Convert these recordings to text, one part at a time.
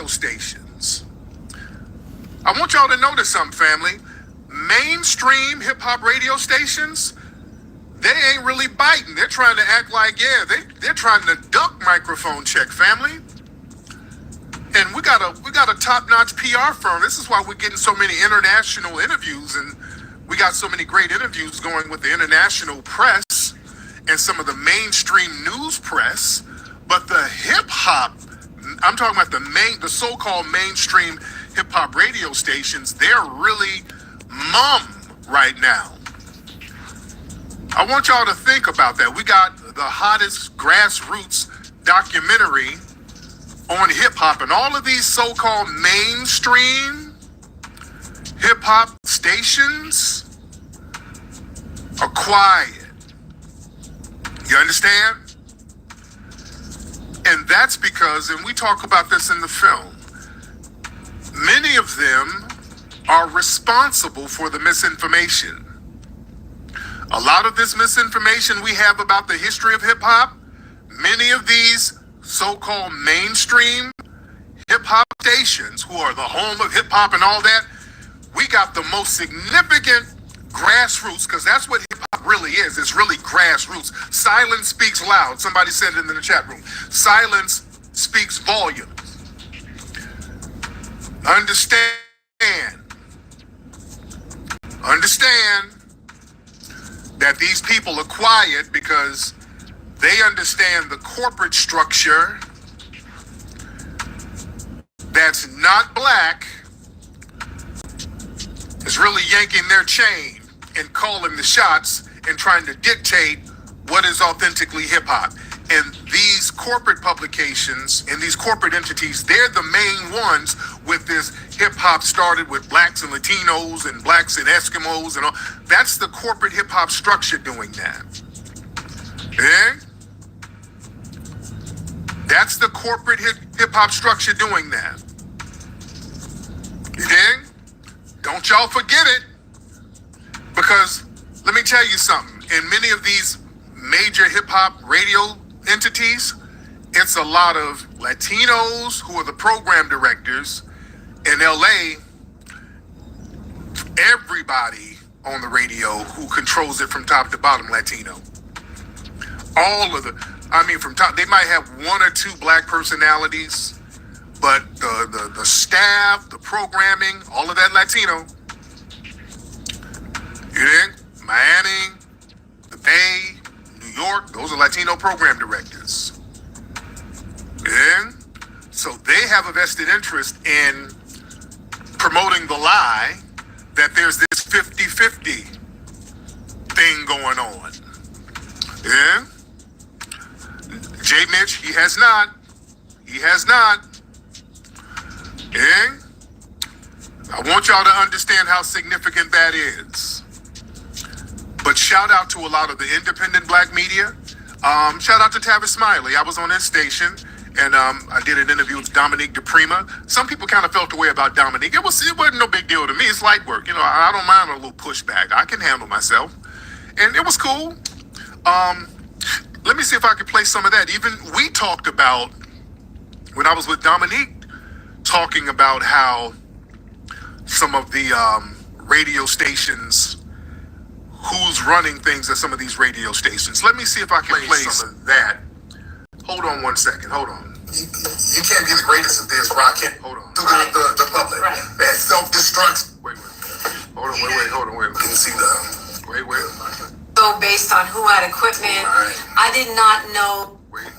radio stations. I want y'all to notice something, family. Mainstream hip-hop radio stations, they ain't really biting. They're trying to act like, yeah, they're trying to duck microphone check, family. And we got a top-notch PR firm. This is why we're getting so many international interviews, and we got so many great interviews going with the international press and some of the mainstream news press. But the hip-hop, I'm talking about the so-called mainstream hip-hop radio stations, they're really mum right now. I want y'all to think about that. We got the hottest grassroots documentary on hip-hop, and all of these so-called mainstream hip-hop stations are quiet. You understand? And that's because, and we talk about this in the film, many of them are responsible for the misinformation. A lot of this misinformation we have about the history of hip-hop, many of these so-called mainstream hip-hop stations, who are the home of hip-hop and all that, we got the most significant grassroots, because that's what hip-hop really is. It's really grassroots. Silence speaks loud. Somebody said it in the chat room. Silence speaks volumes. Understand that these people are quiet because they understand the corporate structure that's not black is really yanking their chain and calling the shots and trying to dictate what is authentically hip-hop. And these corporate publications and these corporate entities, they're the main ones with this hip-hop started with blacks and Latinos and blacks and Eskimos and all. That's the corporate hip-hop structure doing that. Eh? That's the corporate hip-hop structure doing that. You dig? Don't y'all forget it. Because let me tell you something. In many of these major hip-hop radio entities, it's a lot of Latinos who are the program directors. In LA, everybody on the radio who controls it from top to bottom, Latino. All of from top, they might have one or two black personalities, but the staff, the programming, all of that Latino. You dig? Miami, the Bay, New York, those are Latino program directors. Yeah? So they have a vested interest in promoting the lie that there's this 50-50 thing going on. Yeah? J. Mitch, he has not. Yeah? I want y'all to understand how significant that is. But shout out to a lot of the independent black media. Shout out to Tavis Smiley. I was on his station, and I did an interview with Dominique DePrima. Some people kind of felt the way about Dominique. It wasn't no big deal to me. It's light work. You know, I don't mind a little pushback. I can handle myself. And it was cool. Let me see if I can play some of that. Even we talked about, when I was with Dominique, talking about how some of the radio stations, who's running things at some of these radio stations. Let me see if I can play some of that. Hold on one second. Hold on. You can't be the greatest if there's rocking. Hold on. To the public. Right. That self-destruct. Wait. Hold on. Wait. You can see the... Wait. So based on who had equipment, right. I did not know. Wait.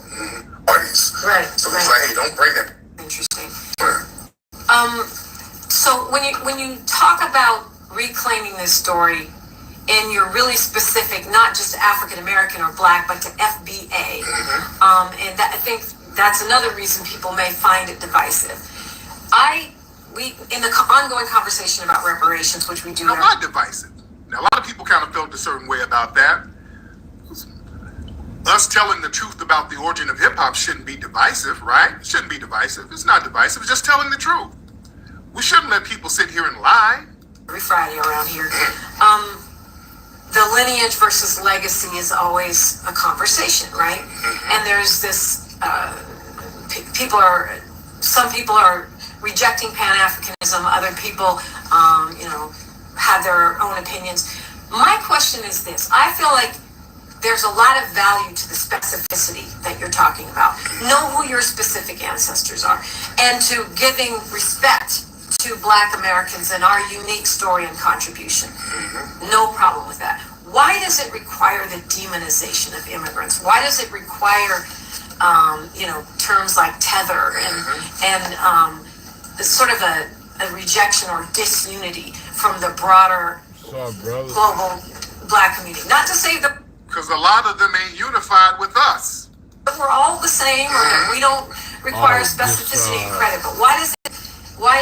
Parties. Right. So it's like, hey, don't bring that. Interesting. Right. So when you talk about reclaiming this story, and you're really specific, not just African American or black, but to FBA. And I think that's another reason people may find it divisive. We in the ongoing conversation about reparations, which we do. Now, why divisive? Now, a lot of people kind of felt a certain way about that. Us telling the truth about the origin of hip hop shouldn't be divisive, right? It shouldn't be divisive. It's not divisive. It's just telling the truth. We shouldn't let people sit here and lie. Every Friday around here. The lineage versus legacy is always a conversation, right? And there's this, some people are rejecting Pan-Africanism. Other people, have their own opinions. My question is this. I feel like there's a lot of value to the specificity that you're talking about. Know who your specific ancestors are, and to giving respect to Black Americans and our unique story and contribution. No problem with that. Why does it require the demonization of immigrants? Why does it require, terms like tether and sort of a rejection or disunity from the broader global Black community? Not to say that, because a lot of them ain't unified with us. we're all the same, or that we don't require specificity and credit, but why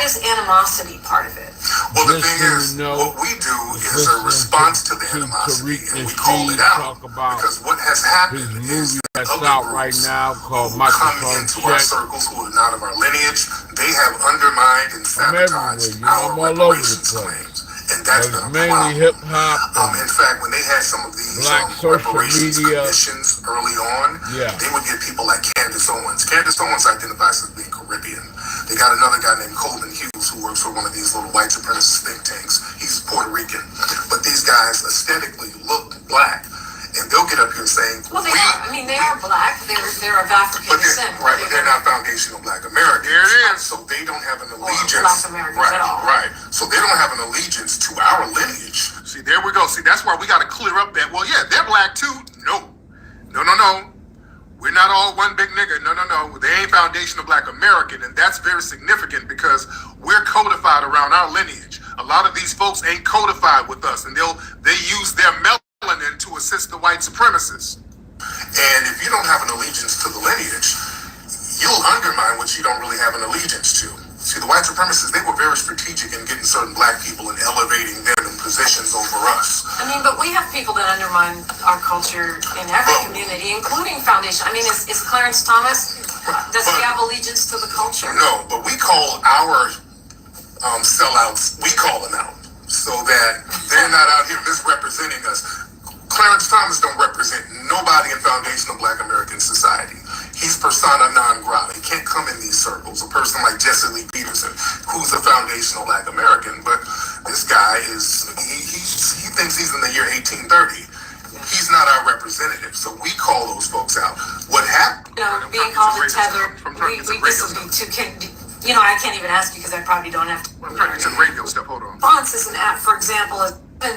is animosity part of it? Well, the thing is, what we do is a response to the animosity, and we call it out. Because what has happened is that other groups who come into our circles who are not of our lineage, they have undermined and sabotaged our reparations claims. And that's been a mainly hip hop. In fact, when they had some of these reparations commissions early on, they would get people like Candace Owens. Candace Owens identifies as being Caribbean. They got another guy named Coleman Hughes who works for one of these little white supremacist think tanks. He's Puerto Rican. But these guys aesthetically look Black. And they'll get up here saying, well, they are. I mean, they are Black. They're of African descent. Right, but they're not foundational Black Americans. There it is. So they don't have an allegiance. Black Americans at all. Right. So they don't have an allegiance to our lineage. See, there we go. See, that's why we got to clear up that. Well, yeah, they're Black too. No. We're not all one big nigga. No. They ain't foundational Black American, and that's very significant because we're codified around our lineage. A lot of these folks ain't codified with us, and they use their melanin to assist the white supremacists. And if you don't have an allegiance to the lineage, you'll undermine what you don't really have an allegiance to. See, the white supremacists, they were very strategic in getting certain Black people and elevating them in positions over us. I mean, but we have people that undermine our culture in every community, including foundation. I mean, is Clarence Thomas, does he have allegiance to the culture? No, but we call our sellouts, we call them out so that they're not out here misrepresenting us. Clarence Thomas don't represent nobody in foundational Black American society. He's persona non grata. He can't come in these circles. A person like Jesse Lee Peterson, who's a foundational Black American, but this guy he thinks he's in the year 1830. He's not our representative, so we call those folks out. What happened? Being called a tether, this will be too. I can't even ask you because I probably don't have to. I'm trying to get to the radio stuff. Hold on. Fonts is an app, for example, and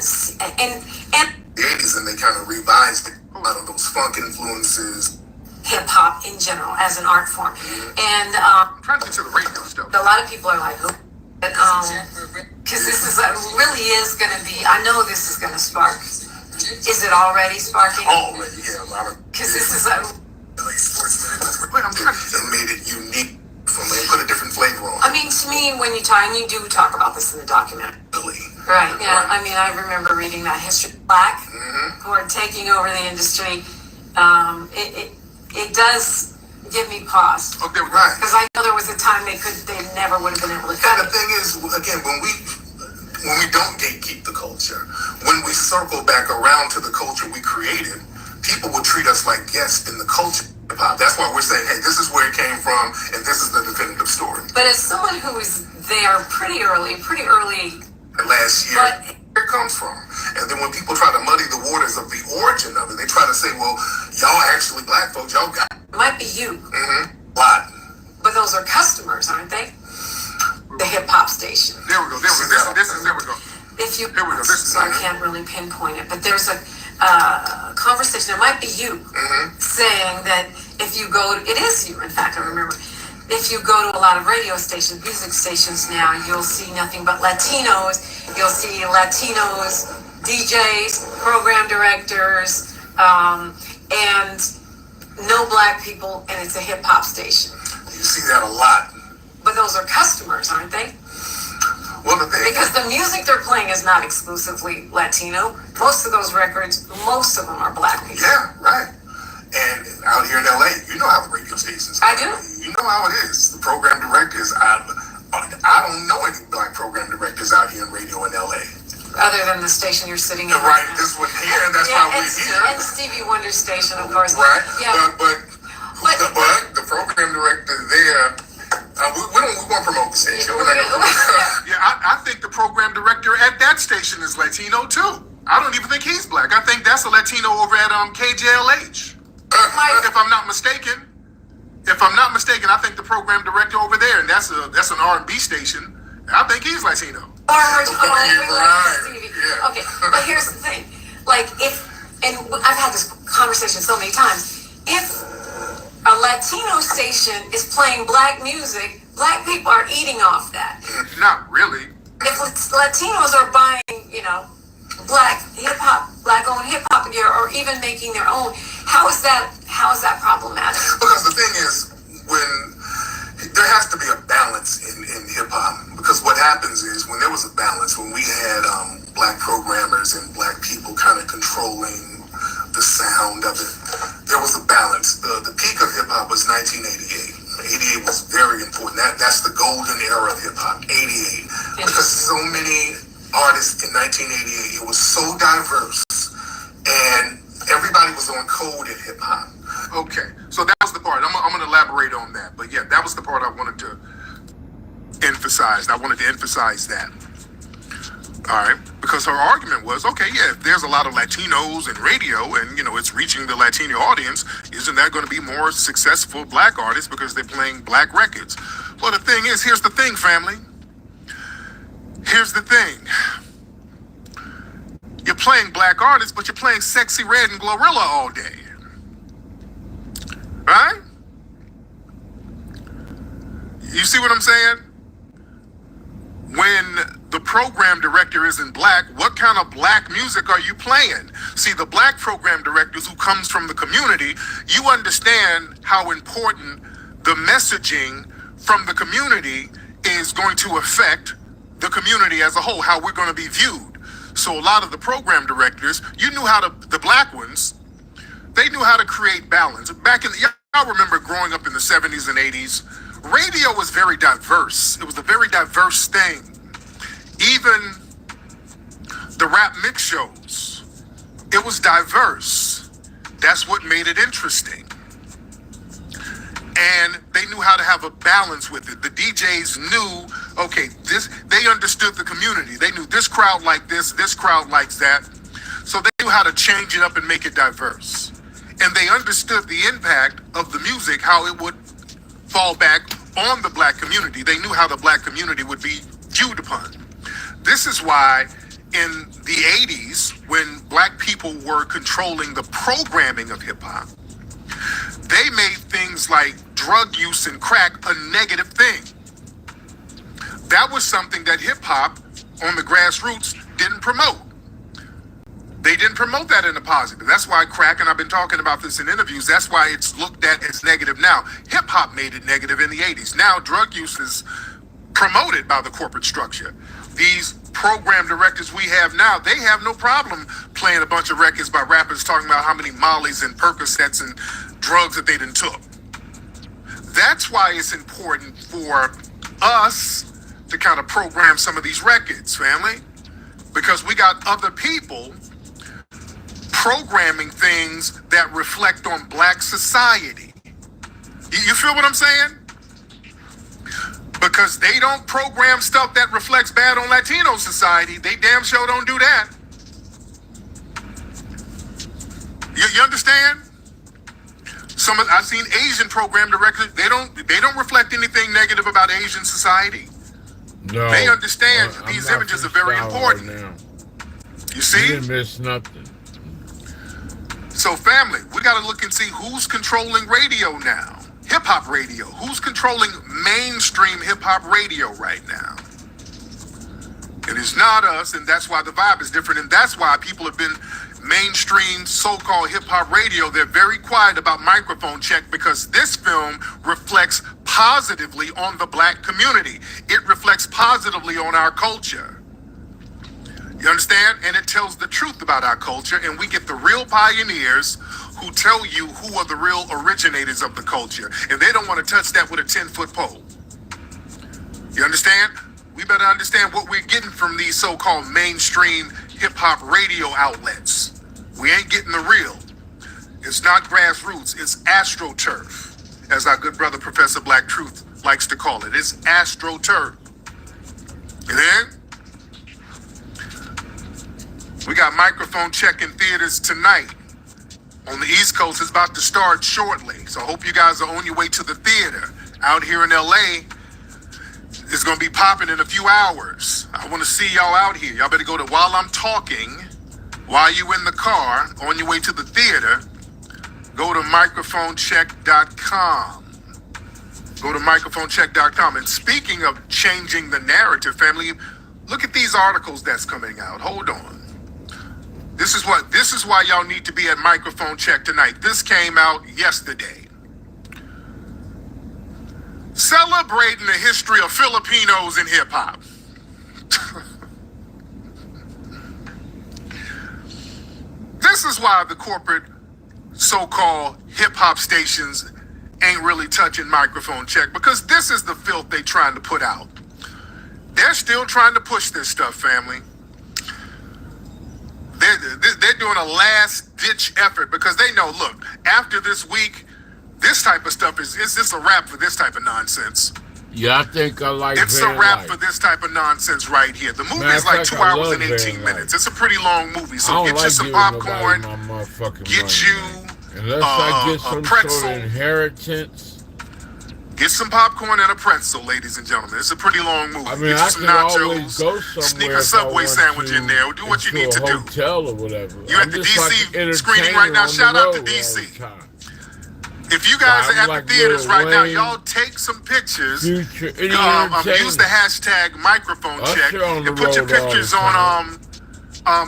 the 80s, and they kind of revised a lot of those funk influences. Hip hop in general as an art form, and I'm trying to get to the radio stuff. a lot of people are like, because this is really is going to be. I know this is going to spark. Is it already sparking? Already, yeah, a lot of. Because this is Wait, I'm trying to. It made it unique. They put a different flavor on it. I mean, to me, when you talk, and you do talk about this in the documentary. Right, yeah. I mean, I remember reading that history of Black who are taking over the industry. It does give me pause. Okay, right. Because I know there was a time they never would have been able to cut And the thing is, again, when we don't gatekeep the culture, when we circle back around to the culture we created, people will treat us like guests in the culture. That's why we're saying, hey, this is where it came from, and this is the definitive story. But as someone who was there pretty early. Last year, where it comes from. And then when people try to muddy the waters of the origin of it, they try to say, well, y'all actually Black folks, y'all got it. It might be you. A lot. But those are customers, aren't they? The hip hop station. There we go. There we go. If you, Here we go. So I can't really pinpoint it, but there's a conversation. It might be you saying that if you go, it is you. In fact, I remember. If you go to a lot of radio stations, music stations now, you'll see nothing but Latinos. You'll see Latinos, DJs, program directors, and no Black people, and it's a hip hop station. You see that a lot. But those are customers, aren't they? Well, because the music they're playing is not exclusively Latino. Most of those records, most of them are Black people. Yeah, right. And out here in LA, you know how the radio stations are. I do. You know how it is. The program directors, I don't know any Black program directors out here in radio in LA. Other than the station you're sitting in. Right, this one here, and that's why we're here. And Stevie Wonder's station, of course. Right, yeah. but the program director there, We won't promote the station. We're not gonna promote. Yeah, I think the program director at that station is Latino too. I don't even think he's black. I think that's a Latino over at KJLH. If I'm not mistaken. I think the program director over there, and that's an R&B station. I think he's Latino. Right. Yeah. Okay, but here's the thing. Like, and I've had this conversation so many times. If a Latino station is playing black music, black people are eating off that. Not really. If Latinos are buying, black hip-hop, black-owned hip-hop gear, or even making their own, how is that problematic? Because the thing is, when there has to be a balance in hip-hop, because what happens is when there was a balance, when we had black programmers and black people kind of controlling the sound of it, there was a balance. The peak of hip-hop was 1988. 88 was very important. That's the golden era of hip-hop, 88. Because so many artists in 1988, it was so diverse, and everybody was on code in hip-hop. Okay, so that was the part. I'm going to elaborate on that. But yeah, that was the part I wanted to emphasize. I wanted to emphasize that. All right, because her argument was, okay, yeah, if there's a lot of Latinos in radio and, it's reaching the Latino audience, isn't that going to be more successful black artists because they're playing black records? Well, the thing is, here's the thing, family. Here's the thing. You're playing black artists, but you're playing Sexy Red and Glorilla all day. Right? You see what I'm saying? When the program director isn't black, what kind of black music are you playing? See, the black program directors who comes from the community, you understand how important the messaging from the community is going to affect the community as a whole, how we're going to be viewed. So a lot of the program directors, the black ones, they knew how to create balance. Y'all remember growing up in the 70s and 80s, radio was very diverse. It was a very diverse thing. Even the rap mix shows, it was diverse. That's what made it interesting. And they knew how to have a balance with it. The DJs knew, okay, they understood the community. They knew this crowd liked this crowd likes that. So they knew how to change it up and make it diverse. And they understood the impact of the music, how it would fall back on the black community. They knew how the black community would be viewed upon. This is why in the 80s, when black people were controlling the programming of hip hop, they made things like drug use and crack a negative thing. That was something that hip hop on the grassroots didn't promote. They didn't promote that in a positive. That's why crack, and I've been talking about this in interviews, that's why it's looked at as negative now. Hip hop made it negative in the 80s. Now drug use is promoted by the corporate structure. These program directors we have now, they have no problem playing a bunch of records by rappers talking about how many Mollies and Percocets and drugs that they done took. That's why it's important for us to kind of program some of these records, family, because we got other people programming things that reflect on black society. You feel what I'm saying? Because they don't program stuff that reflects bad on Latino society. They damn sure don't do that. You understand? I've seen Asian program directors. They don't reflect anything negative about Asian society. No, they understand these images are very important. Right now. You see? You didn't miss nothing. So family, we got to look and see who's controlling radio now. Hip-hop radio. Who's controlling mainstream hip-hop radio right now? It is not us, and that's why the vibe is different, and that's why people have been mainstream so-called hip-hop radio. They're very quiet about microphone check because this film reflects positively on the black community. It reflects positively on our culture. You understand? And it tells the truth about our culture, and we get the real pioneers who tell you who are the real originators of the culture, and they don't want to touch that with a 10-foot pole. You understand? We better understand what we're getting from these so-called mainstream hip-hop radio outlets. We ain't getting the real. It's not grassroots, it's astroturf, as our good brother Professor Black Truth likes to call it. It's AstroTurf. And then we got microphone check in theaters tonight. On the East Coast, it's about to start shortly. So I hope you guys are on your way to the theater. Out here in LA, it's going to be popping in a few hours. I want to see y'all out here. Y'all better go to, while I'm talking, while you in the car, on your way to the theater, go to microphonecheck.com. Go to microphonecheck.com. And speaking of changing the narrative, family, look at these articles that's coming out. Hold on. This is why y'all need to be at Microphone Check tonight. This came out yesterday. Celebrating the history of Filipinos in hip hop. This is why the corporate so-called hip hop stations ain't really touching Microphone Check, because this is the filth they trying to put out. They're still trying to push this stuff, family. They're doing a last-ditch effort because they know, look, after this week, this type of stuff is this a wrap for this type of nonsense. Yeah, I think I like It's a wrap for this type of nonsense right here. The movie is like 2 hours and 18 minutes. It's a pretty long movie, so get you some popcorn, get you unless I get some pretzel. sort of inheritance. Get some popcorn and a pretzel, ladies and gentlemen. It's a pretty long movie. I mean, get you some nachos, go sneak a Subway sandwich in there. Do what you need to do. Hotel or whatever. You're at the DC screening right now. Shout out to DC. If you guys are at the theaters right now, y'all take some pictures. Use the hashtag microphone check and put your pictures on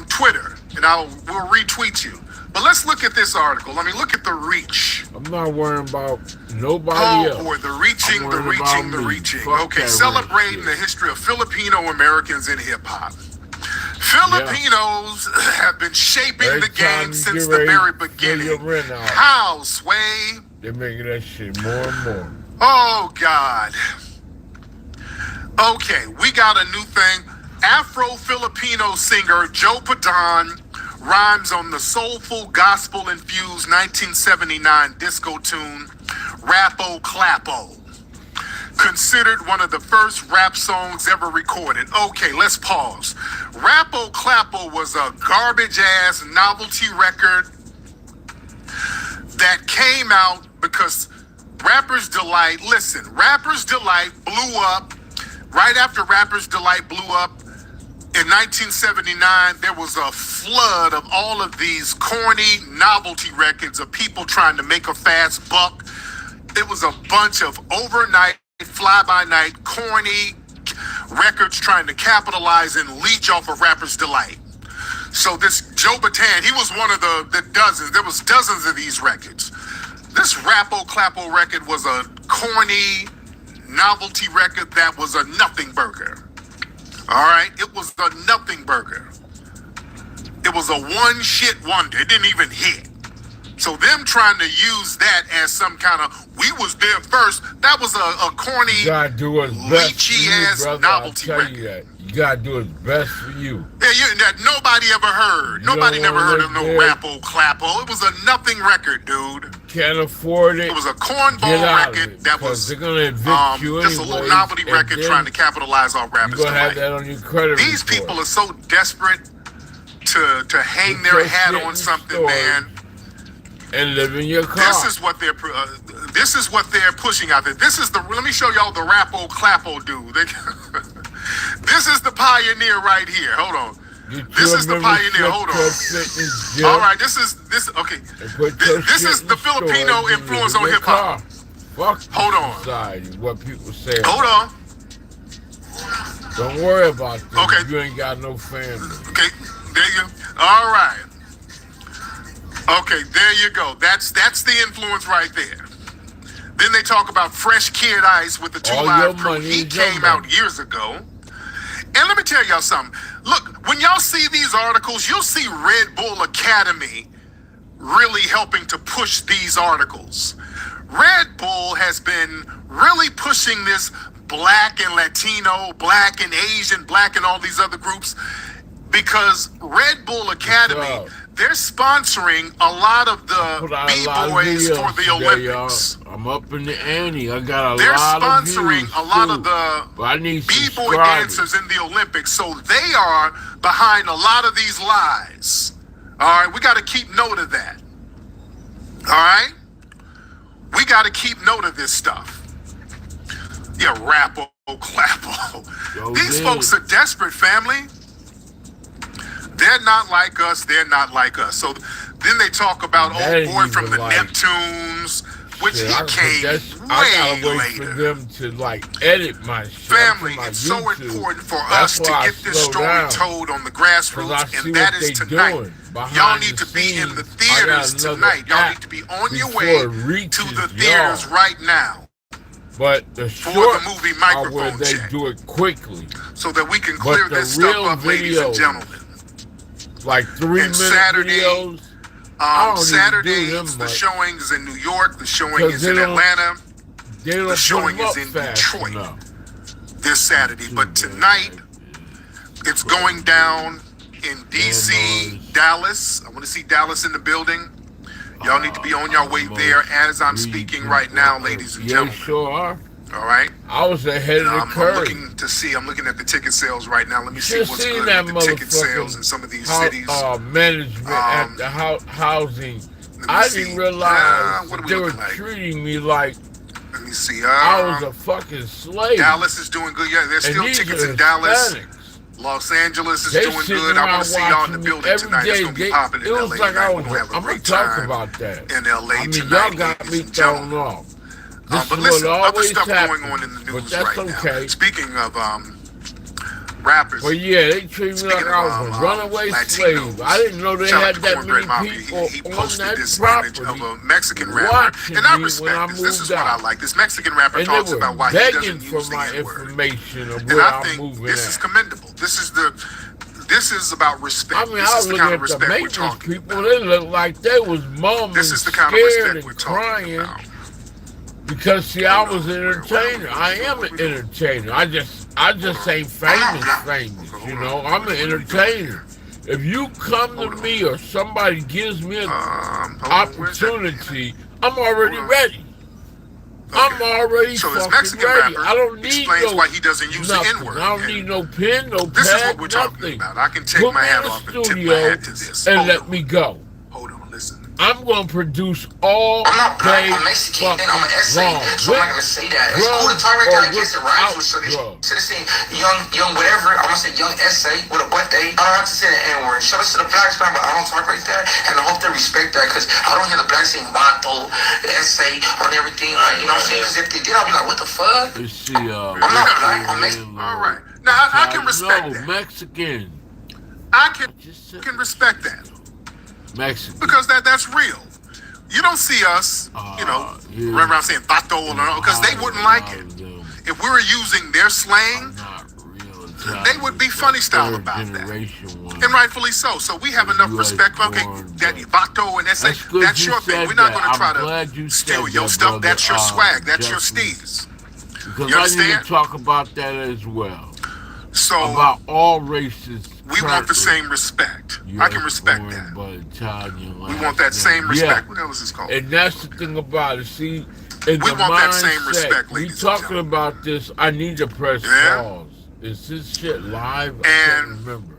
Twitter, and we'll retweet you. But let's look at this article. I mean, look at the reach. I'm not worrying about nobody else. Oh boy, the reaching. Okay, celebrating the history of Filipino Americans in hip hop. Filipinos have been shaping the game since the very beginning. How, Sway? They're making that shit more and more. Oh, God. Okay, we got a new thing. Afro-Filipino singer Joe Padan rhymes on the soulful, gospel-infused 1979 disco tune, Rapo Clapo. Considered one of the first rap songs ever recorded. Okay, let's pause. Rapo Clapo was a garbage-ass novelty record that came out because Rapper's Delight, listen, Rapper's Delight blew up. Right after Rapper's Delight blew up in 1979, there was a flood of all of these corny novelty records of people trying to make a fast buck. It was a bunch of overnight, fly-by-night, corny records trying to capitalize and leech off of Rapper's Delight. So this Joe Bataan, he was one of the dozens. There was dozens of these records. This Rapo Clapo record was a corny novelty record that was a nothing burger. All right? It was a nothing burger. It was a one-shit wonder. It didn't even hit. So them trying to use that as some kind of, we was there first, that was a corny, leechy-ass novelty record. You gotta do what's best for you. Yeah, that nobody ever heard. Nobody never heard of no Rapo Clapo. It was a nothing record, dude. Can't afford it. It was a cornball record that was they're gonna evict you just a little novelty record trying to capitalize on Rapper's Delight. Have that on your credit These report. people are so desperate to hang their hat on something, man. And live in your car. This is what they're pushing out there. Let me show y'all the Rapo Clapo dude. This is the pioneer right here. Hold on. This is the pioneer. Hold on. All right, this is okay. This is the Filipino influence on hip hop. Hold on. Society, what people say. Hold on. Don't worry about this. Okay. You ain't got no family. Okay, there you. All right. Okay, there you go. That's the influence right there. Then they talk about Fresh Kid Ice with the 2 Live Crew. He came out years ago. And let me tell y'all something. Look, when y'all see these articles, you'll see Red Bull Academy really helping to push these articles. Red Bull has been really pushing this Black and Latino, Black and Asian, Black and all these other groups, because Red Bull Academy, they're sponsoring a lot of the B-boys for the Olympics. I I'm up in the ante. I got a They're lot sponsoring of views a lot too, of the but I need B-boy subscribers. dancers in the Olympics, so they are behind a lot of these lies. All right, we got to keep note of that. All right, we got to keep note of this stuff. Yeah, rappo, clappo. These folks are desperate, family. They're not like us. They're not like us. So then they talk about old boy from the Neptunes, which shit, he came I way gotta wait for later. them to like edit my shit. Family, my it's so YouTube. important for That's us to why I get this slow story down, told on the 'cause I grassroots, see and that what is they tonight. doing behind Y'all need the to be in the scenes. theaters I got another tonight. Y'all app need to be on your before way it reaches to the theaters y'all. right now But the for shorts the movie are where microphone they check, do it quickly. so that we can But clear the this stuff real up, ladies and videos, gentlemen. like 3-minute Saturday, videos, I don't even do Saturdays, them the much. showing is in New York, the showing 'Cause is they in don't- Atlanta, They don't the put showing them is up in fast Detroit enough. this Saturday. But tonight, it's going down in DC, Dallas. I want to see Dallas in the building. Y'all need to be on your way there as I'm speaking right now, ladies and Yeah, gentlemen. sure are. All right? I was ahead of the I'm curve. looking to see. I'm looking at the ticket sales right now. Let me see Should've what's seen good that with the ticket motherfucking sales in some of these cities. management at the housing. Let me I see. didn't realize What are we they were looking like? treating me like Let me see. I was a fucking slave. Dallas is doing good. Yeah, there's and still these tickets are in Dallas. Hispanics. Los Angeles is They doing sitting good. I want around to see y'all in the watching me building every tonight. It's day. going to be popping in It LA was like tonight. I We're was. going to have a I'm gonna great talk time about that. in LA I mean, tonight, y'all got ladies me and gentlemen. thrown off. This But is listen, what other always stuff happens, going on in the but news that's right okay. now. Speaking of rappers, But yeah, they treat me like speaking I was a runaway slave. I didn't know they had that many people he on posted that this image property of a Mexican rapper, watching and I me respect when I this. This is moved what I out. like. This Mexican rapper And talks they were about why he begging doesn't for use the my N-word. information of And where I I'm think moving this is at. commendable. This is about respect. I mean, This I is the look kind at of the respect we're maintenance talking people. about. They look like they was mumbling, This is the kind of scared, respect we're and talking crying. about. Because see, I Hold was on, an where entertainer. I am an entertainer. I just ain't famous. You know, I'm an entertainer. If you come to me or somebody gives me an opportunity, I'm already ready. I'm already So this fucking Mexican ready. rapper I don't need explains no why he doesn't use the nothing. N-word. I don't need no pen, no This is what pad, we're talking nothing. about. I can take Put my me hat in off the and tip my studio hat to this. and Hold let on. me go. Hold on, listen. I'm gonna produce all I'm not black, day I'm Mexican, fucking and I'm an essay, long. so I'm not gonna say that. It's cool to talk right there, I guess it rhymes with certain shit. Instead of saying young whatever, I'm gonna say young essay with a butt day. I don't have to say the N-word. Shout out to the blacks, man, but I don't talk like that, and I hope they respect that, because I don't hear the blacks saying vato, essay, on everything, like, you know what I'm saying? Because if they did, I'll be like, what the fuck? Let's see, I'm not black, I'm Mexican. All right. Now, I can respect that. Mexican. I can respect that. Mexican. Because that's real. You don't see us, run around saying vato, because they wouldn't like it. If we were using their slang, they would be funny style about that. And rightfully so. So we have enough respect. Okay, that vato and that's your thing. We're not going to try to steal your stuff. That's your swag. That's your steez. Because You I need to understand? talk about that as well. So About all races. we want the same respect. I can respect that. We want that same respect. What else is called? And that's the thing about it. See, in We the want that same mindset, respect, we ladies and talking gentlemen. about this. I need to press Yeah. pause. Is this shit live? I And can't remember.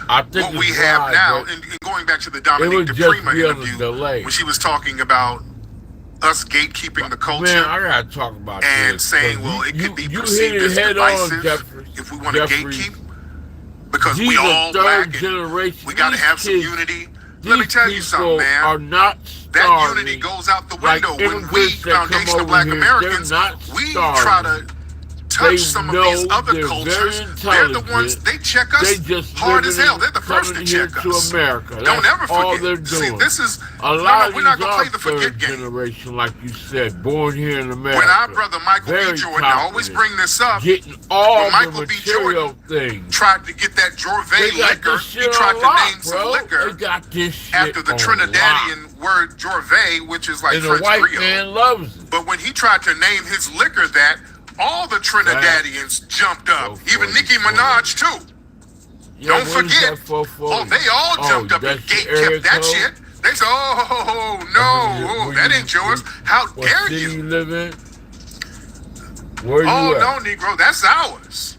I think What we it's have live, now, but and going back to the it Dominique would just DePrima be on a interview, delay. when she was talking about us gatekeeping the culture Man, I gotta talk about and this, saying, 'cause well, it could be you perceived hit it as head on, divisive Jeffrey. if we want to gatekeep, because These we are all third black and generation. we got to These have some kids- unity. Let me these tell you something, people man. Are not That starving. unity goes out the Like window when we, immigrants that come foundational over black here, Americans, they're not we starving. try to touch They some of know these other they're cultures. very They're the ones, intelligent. they check us They just hard as living hell. They're the first to coming here check to us. America. Don't That's ever all forget. they're doing. See, this is, a lot of we're not these going to play are the forget third game. generation, like you said, born here in America. When our brother Michael B. Very Jordan, I always confident. bring this up, Getting all when Michael the B. material Jordan things. tried to get that They Jorvay got liquor. this He shit tried on to lock, name some bro. liquor They got this shit after the on Trinidadian word Jorvay, which is like and French the white Creole. man loves it. But when he tried to name his liquor that, all the Trinidadians jumped up. Even Nicki Minaj, too. Yeah, Don't what is forget. that 440? Oh, they all jumped up and that's the gate area kept that code? shit. They say, oh, no, that ain't yours. How dare city you? live in? Where you Oh, at? no, Negro, that's ours.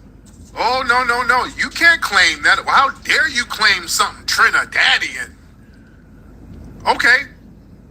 Oh, no. You can't claim that. Well, how dare you claim something Trinidadian? Okay,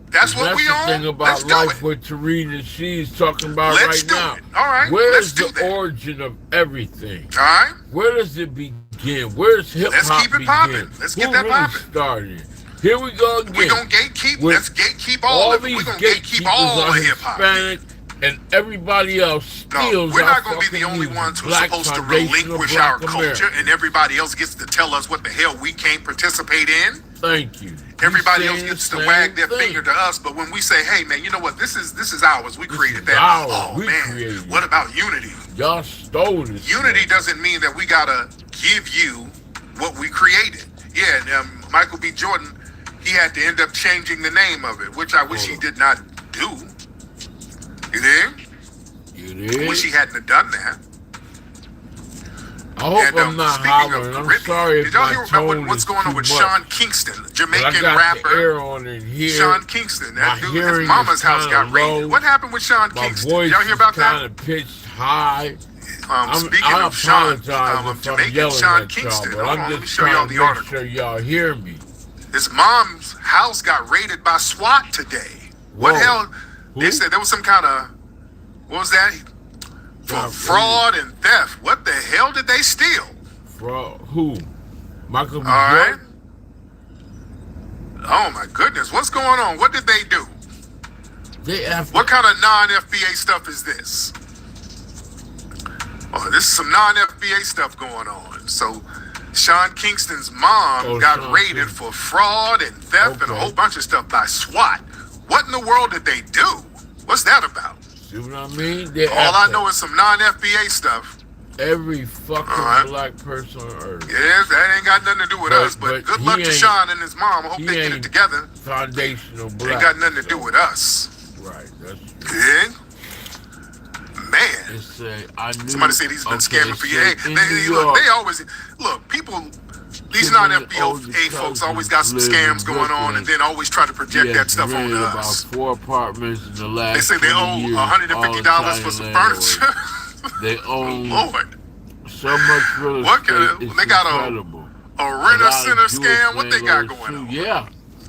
that's what we the own. thing Let's about do life it. what Tarina She's talking about Let's right do now. it. All right, Where's let's do the that. origin of everything? All right, Where does it begin? Where's hip let's hop keep it begin? popping. Let's Who get that really popping. started? Here we go again. We're going to gatekeep. With Let's gatekeep all of it. these We're going to gatekeep gatekeepers all are of hip-hop. Hispanic, and everybody else No, steals we're our not going to be the fucking only music. ones who's Black supposed to foundational relinquish Black our culture, America. and everybody else gets to tell us what the hell we can't participate in. Thank you. Everybody He's else saying gets the to same wag their thing. finger to us, but when we say, hey, man, you know what, this is ours, we created is that. ours. Oh, We man, created what it. about unity? Y'all stole this. Unity shit. doesn't mean that we got to give you what we created. Yeah, and Michael B. Jordan, he had to end up changing the name of it, which I wish he did not do. You dig? You Wish he did? hadn't have done that. I hope And I'm not speaking hollering. of I'm Caribbean, sorry if did y'all my hear about tone what's is going on too with much. Sean Kingston, But I Jamaican got rapper? the air on in here. Sean Kingston, My that dude, hearing his mama's is house got kinda raided. low. What happened with Sean My Kingston? voice Y'all hear about is kind that? of pitched high. Speaking I of Sean, apologize if I'm Jamaican yelling Sean at y'all, Kingston. but Hold I'm on, let me just show y'all trying the to make article. sure y'all hear me. His mom's house got raided by SWAT today. What Whoa. hell? They Who? said there was some kind of, what was that? For Got fraud and theft. What the hell did they steal? Who? Michael B. All right. Jordan? Oh my goodness, what's going on? What did they do? They after What kind of non-FBA stuff is this? Oh, this is some non-FBA stuff going on. So, Sean Kingston's mom got Sean raided Kingston. for fraud and theft and a Okay. whole bunch of stuff by SWAT. What in the world did they do? What's that about? See what I mean? They All I after know is some non-FBA stuff. every fucking Alright. black person on earth. Yes, that ain't got nothing to do with us, but good he luck to ain't- Sean and his mom. I hope he they get it ain't together. Foundational black. Ain't got nothing to so- do with us. Right. That's Yeah? Man. it. Say I knew. Somebody said he's been okay, scamming for say years. in Hey, New look, York, they always look. People, these Too many non-FBA older folks always cousins got some live in scams going on, Brooklyn. and then always try to project he that has stuff on rented about us. 4 apartments in the last They say they 20 owe years, $150 for all some Italian furniture. They own Lord, so much real What estate. kind of- It's they got incredible. a renter lot of center Jewish scam. What they got landlords, going on? too. Yeah.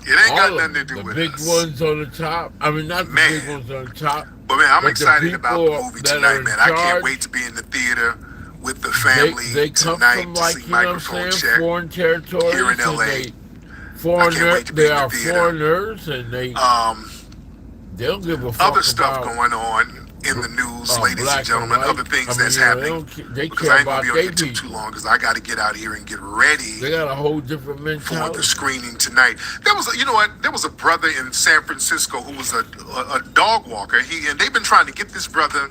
It ain't got All nothing of to them. do The with big us. ones on the top. I mean, not the Man. big ones on the top. But man, I'm But the excited about the people movie that are tonight, in man. I can't charge, wait to be in the theater with the family They come tonight from, to like, see you know what I'm Microphone saying, Check. foreign territories. here in and LA. They, I can't foreigner, wait to be they in the are theater. foreigners, and they don't give a fuck Other stuff about going on in the news, ladies black and gentlemen. white. Other things I mean, that's you know, happening. they Because care I ain't gonna about be on their YouTube too people. long because I got to get out here and get ready They got a whole different for the mentality. screening tonight. There was, you know what? There was a brother in San Francisco who was a dog walker. And they've been trying to get this brother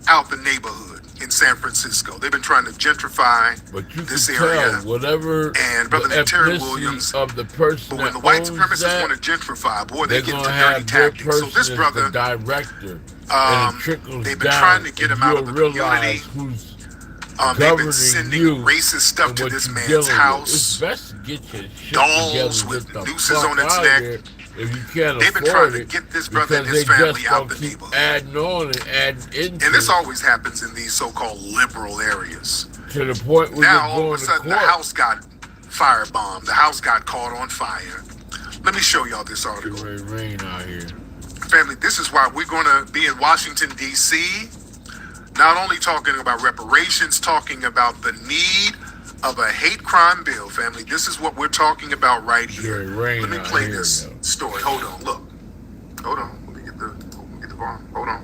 out the neighborhood in San Francisco. They've been trying to gentrify But you this can area. tell whatever And the Brother named Terry ethnicity Williams. of the person But when the that white owns supremacists that, want to gentrify, boy, they're they get gonna into dirty have their tactics. person So this as brother, the director, and it trickles they've been down, trying to get and him out you'll of the realize community. who's they've governing been sending you racist stuff and to what this you're man's dealing with. It's house. best to get your shit Dolls together, with get the nooses fuck on its out neck. of here if you can't They've been afford trying to it, get this brother and because his they family just out gonna the keep neighborhood. adding on and adding into And this it always happens in these so-called liberal areas. to the point where Now, you're all going of a to sudden, the court. house got firebombed. The house got caught on fire. Let me show y'all this It's article. very rain out here. Family, this is why we're going to be in Washington, D.C., not only talking about reparations, talking about the need of a hate crime bill, family. This is what we're talking about right here. Very rain Let me out play here, this though. story. Hold on, look. Hold on. Let me get the bar. Hold on.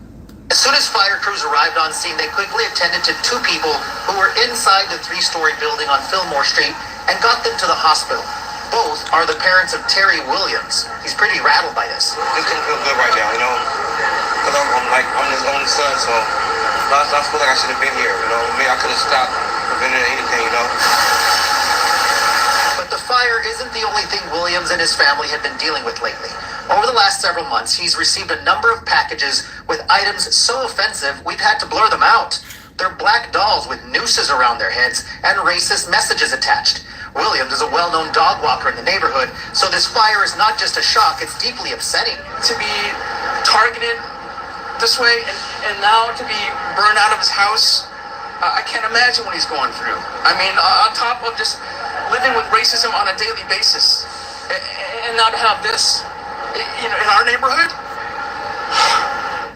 As soon as fire crews arrived on scene, they quickly attended to 2 people who were inside the 3-story building on Fillmore Street and got them to the hospital. Both are the parents of Terry Williams. He's pretty rattled by this. This doesn't feel good right now, you know, because I'm his only son, so I feel like I should have been here, you know. Maybe I could have stopped preventing anything, you know. But the fire isn't the only thing Williams and his family have been dealing with lately. Over the last several months, he's received a number of packages with items so offensive we've had to blur them out. They're black dolls with nooses around their heads and racist messages attached. Williams is a well-known dog walker in the neighborhood, so this fire is not just a shock, it's deeply upsetting. To be targeted this way and now to be burned out of his house, I can't imagine what he's going through. I mean, on top of just living with racism on a daily basis, and now to have this, in our neighborhood.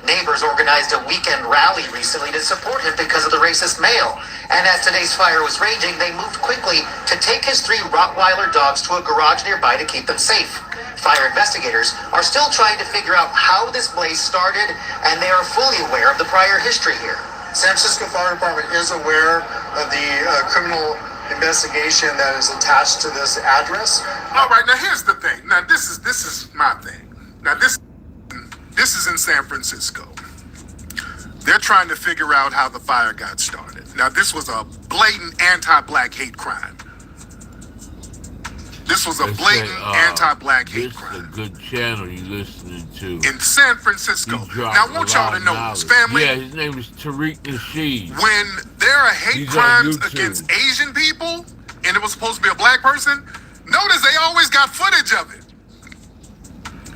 Neighbors organized a weekend rally recently to support him because of the racist male. And as today's fire was raging, they moved quickly to take his 3 Rottweiler dogs to a garage nearby to keep them safe. Fire investigators are still trying to figure out how this blaze started, and they are fully aware of the prior history here. San Francisco Fire Department is aware of the criminal investigation that is attached to this address. All right, now here's the thing. Now this is my thing. Now this is in San Francisco. They're trying to figure out how the fire got started. Now this was a blatant anti-black hate crime. This was a blatant anti-black hate crime. This is a good channel you listening to. In San Francisco. Now I want y'all to know this, family. Yeah, his name is Tariq Nasheed. When there are hate crimes against Asian people, and it was supposed to be a black person, notice they always got footage of it.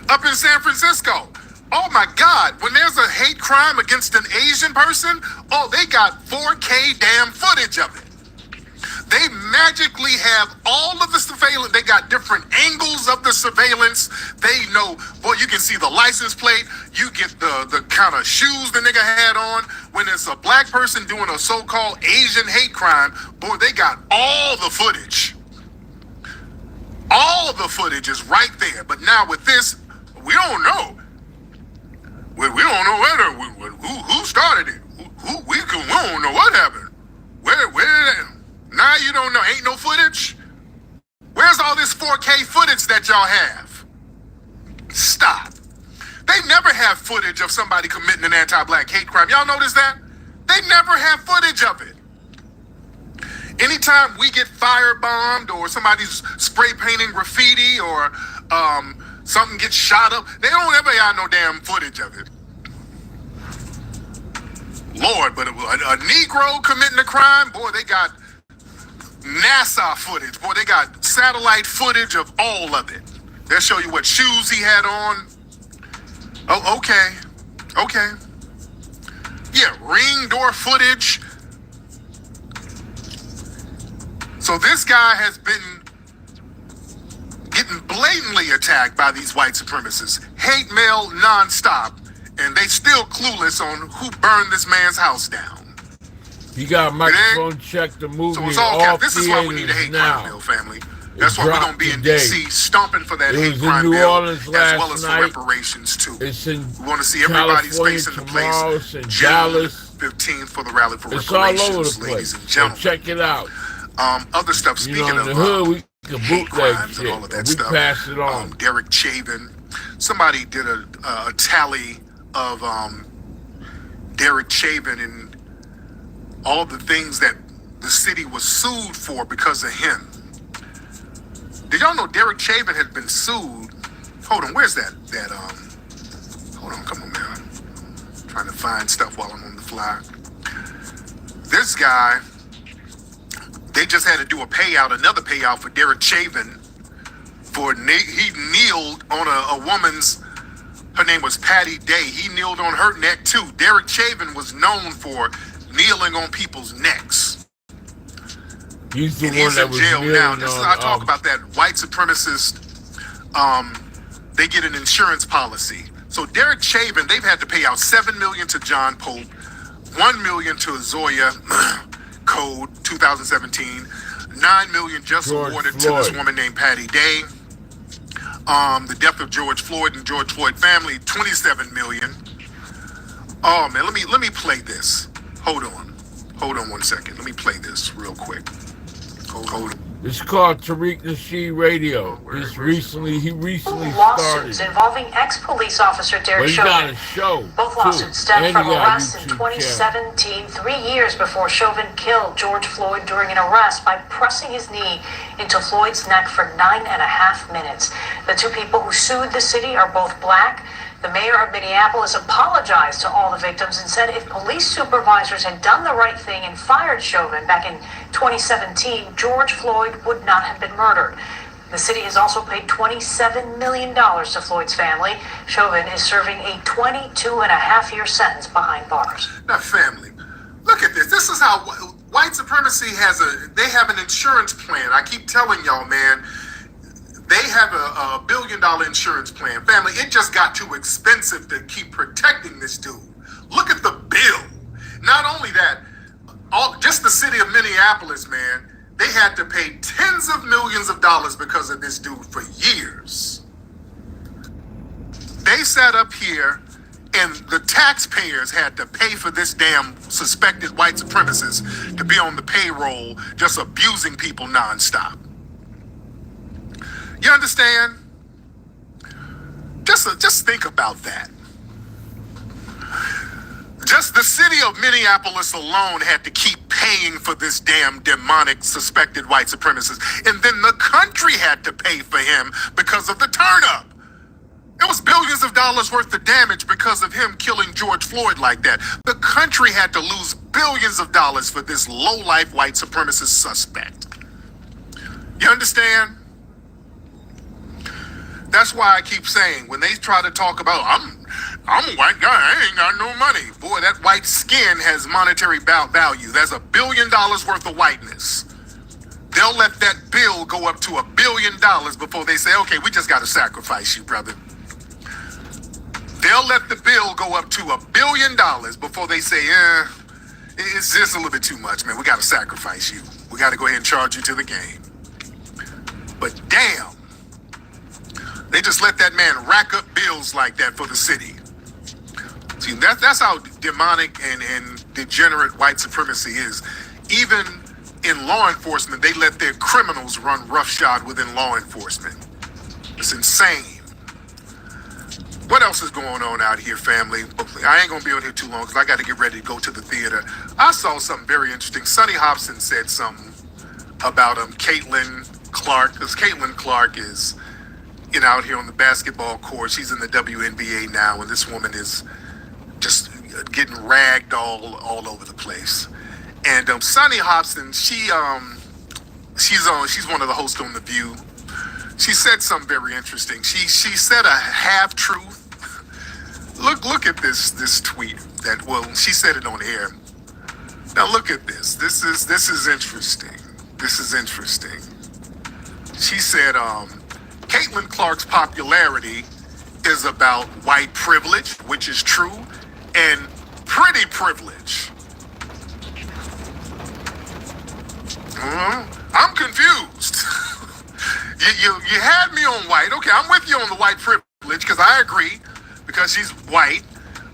Up in San Francisco. Oh my God, when there's a hate crime against an Asian person, oh, they got 4K damn footage of it. They magically have all of the surveillance. They got different angles of the surveillance. They know, boy, you can see the license plate. You get the kind of shoes the nigga had on. When it's a black person doing a so-called Asian hate crime, boy, they got all the footage. All the footage is right there. But now with this, we don't know. We don't know who started it. We don't know what happened. Where? Now you don't know. Ain't no footage? Where's all this 4K footage that y'all have? Stop. They never have footage of somebody committing an anti-black hate crime. Y'all notice that? They never have footage of it. Anytime we get firebombed or somebody's spray painting graffiti or something gets shot up, they don't ever have no damn footage of it. Lord, but a Negro committing a crime, boy, they got NASA footage. Boy, they got satellite footage of all of it. They'll show you what shoes he had on. Oh, okay. Yeah, ring door footage. So this guy has been getting blatantly attacked by these white supremacists. Hate mail nonstop, and they still clueless on who burned this man's house down. You got a microphone check the movie. So it's all this is why we need a hate crime bill, family. That's why we're going to be in D.C. stomping for that hate crime bill, as well as for reparations, too. We want to see everybody's face in the place. June 15th for the rally for reparations, ladies and gentlemen. So check it out. Other stuff, speaking in of the hood, we can hate crimes shit, and all of that we stuff. Pass it on. Derek Chauvin. Somebody did a tally of Derek Chauvin and all the things that the city was sued for because of him. Did y'all know Derek Chauvin had been sued? Hold on, where's that? Hold on, come on, man. I'm trying to find stuff while I'm on the fly. This guy, they just had to do another payout for Derek Chauvin he kneeled on a woman's, her name was Patty Day. He kneeled on her neck too. Derek Chauvin was known for kneeling on people's necks. He's the and one he's that in was jail now. I talk on, about that white supremacist. They get an insurance policy. So Derek Chauvin, they've had to pay out $7 million to John Pope, $1 million to Zoya Code 2017, $9 million just awarded to this woman named Patty Day. The death of George Floyd and George Floyd family, $27 million. Oh man, let me play this. Hold on 1 second. Let me play this real quick. Hold on. It's called Tariq Nasheed Radio. He recently lawsuits started. involving ex-police officer Derek Chauvin. Both lawsuits stem from arrests in 2017, 3 years before Chauvin killed George Floyd during an arrest by pressing his knee into Floyd's neck for 9.5 minutes. The two people who sued the city are both black. The mayor of Minneapolis apologized to all the victims and said if police supervisors had done the right thing and fired Chauvin back in 2017, George Floyd would not have been murdered. The city has also paid $27 million to Floyd's family. Chauvin is serving a 22-and-a-half-year sentence behind bars. Now, family, look at this. This is how white supremacy they have an insurance plan. I keep telling y'all, man, they have a $1 billion insurance plan. Family, it just got too expensive to keep protecting this dude. Look at the bill. Not only that, just the city of Minneapolis, man, they had to pay tens of millions of dollars because of this dude for years. They sat up here and the taxpayers had to pay for this damn suspected white supremacist to be on the payroll just abusing people nonstop. You understand? Just think about that. Just the city of Minneapolis alone had to keep paying for this damn demonic suspected white supremacist. And then the country had to pay for him because of the turn-up. It was billions of dollars worth of damage because of him killing George Floyd like that. The country had to lose billions of dollars for this low-life white supremacist suspect. You understand? That's why I keep saying, when they try to talk about, I'm a white guy, I ain't got no money. Boy, that white skin has monetary value. There's $1 billion worth of whiteness. They'll let that bill go up to $1 billion before they say, okay, we just got to sacrifice you, brother. They'll let the bill go up to $1 billion before they say, it's just a little bit too much, man. We got to sacrifice you. We got to go ahead and charge you to the game. But damn, they just let that man rack up bills like that for the city. See, that's how demonic and degenerate white supremacy is. Even in law enforcement, they let their criminals run roughshod within law enforcement. It's insane. What else is going on out here, family? I ain't gonna be on here too long because I got to get ready to go to the theater. I saw something very interesting. Sonny Hobson said something about Caitlin Clark, because Caitlin Clark is, out here on the basketball court. She's in the WNBA now, and this woman is just getting ragged all over the place. And Sonny Hobson, she's one of the hosts on The View. She said something very interesting. She said a half truth. Look at this tweet she said it on air. Now look at this. This is interesting. This is interesting. She said Caitlin Clark's popularity is about white privilege, which is true, and pretty privilege. I'm confused. You had me on white. Okay, I'm with you on the white privilege because I agree, because she's white.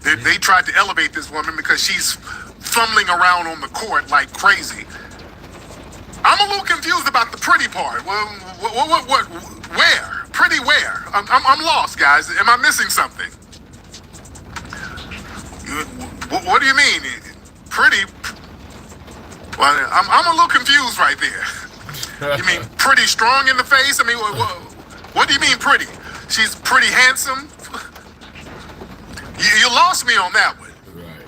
They tried to elevate this woman because she's fumbling around on the court like crazy. I'm a little confused about the pretty part. Well, what, where? Pretty where? I'm lost, guys. Am I missing something? What do you mean? Pretty? Well, I'm a little confused right there. You mean pretty strong in the face? I mean, what do you mean pretty? She's pretty handsome? You lost me on that one. Right.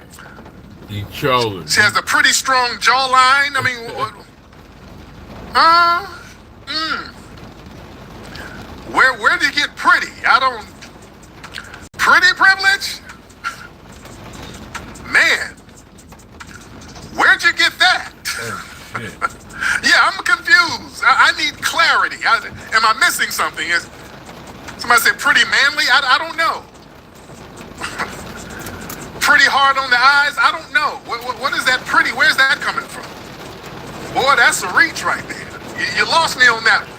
You chose it. She has a pretty strong jawline. I mean, Where'd you get pretty? Pretty privilege? Man, where'd you get that? Yeah, I'm confused. I need clarity. Am I missing something? Somebody said pretty manly? I don't know. Pretty hard on the eyes? I don't know. What is that pretty? Where's that coming from? Boy, that's a reach right there. You lost me on that one.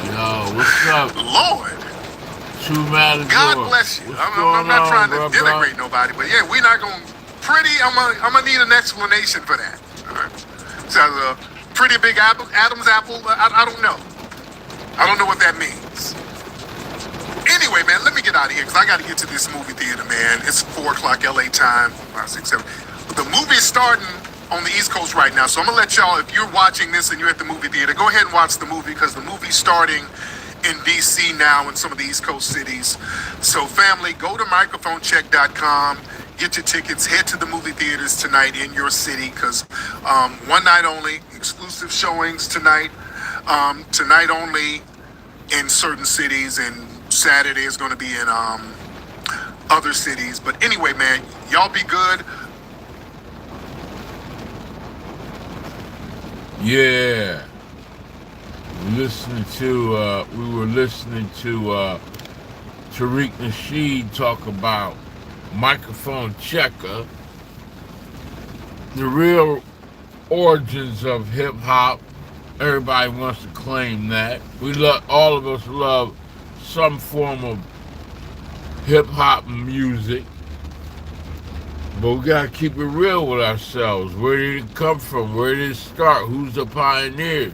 Yo, what's up? Lord. True Matador. God bless you. I'm not trying to denigrate nobody, but yeah, we're not going to... Pretty, I'm gonna need an explanation for that. All right. So, pretty big apple, Adam's apple, I don't know. I don't know what that means. Anyway, man, let me get out of here because I got to get to this movie theater, man. It's 4 o'clock LA time, 5, 6, 7. The movie's starting on the East Coast right now, so I'm going to let y'all, if you're watching this and you're at the movie theater, go ahead and watch the movie because the movie's starting in DC now and some of the East Coast cities. So family, go to microphonecheck.com, get your tickets, head to the movie theaters tonight in your city, because one night only, exclusive showings tonight, tonight only in certain cities, and Saturday is going to be in other cities. But anyway, man, y'all be good. Yeah. We were listening to Tariq Nasheed talk about Microphone Checker, the real origins of hip hop. Everybody wants to claim that. All of us love some form of hip hop music, but we gotta keep it real with ourselves. Where did it come from? Where did it start? Who's the pioneers?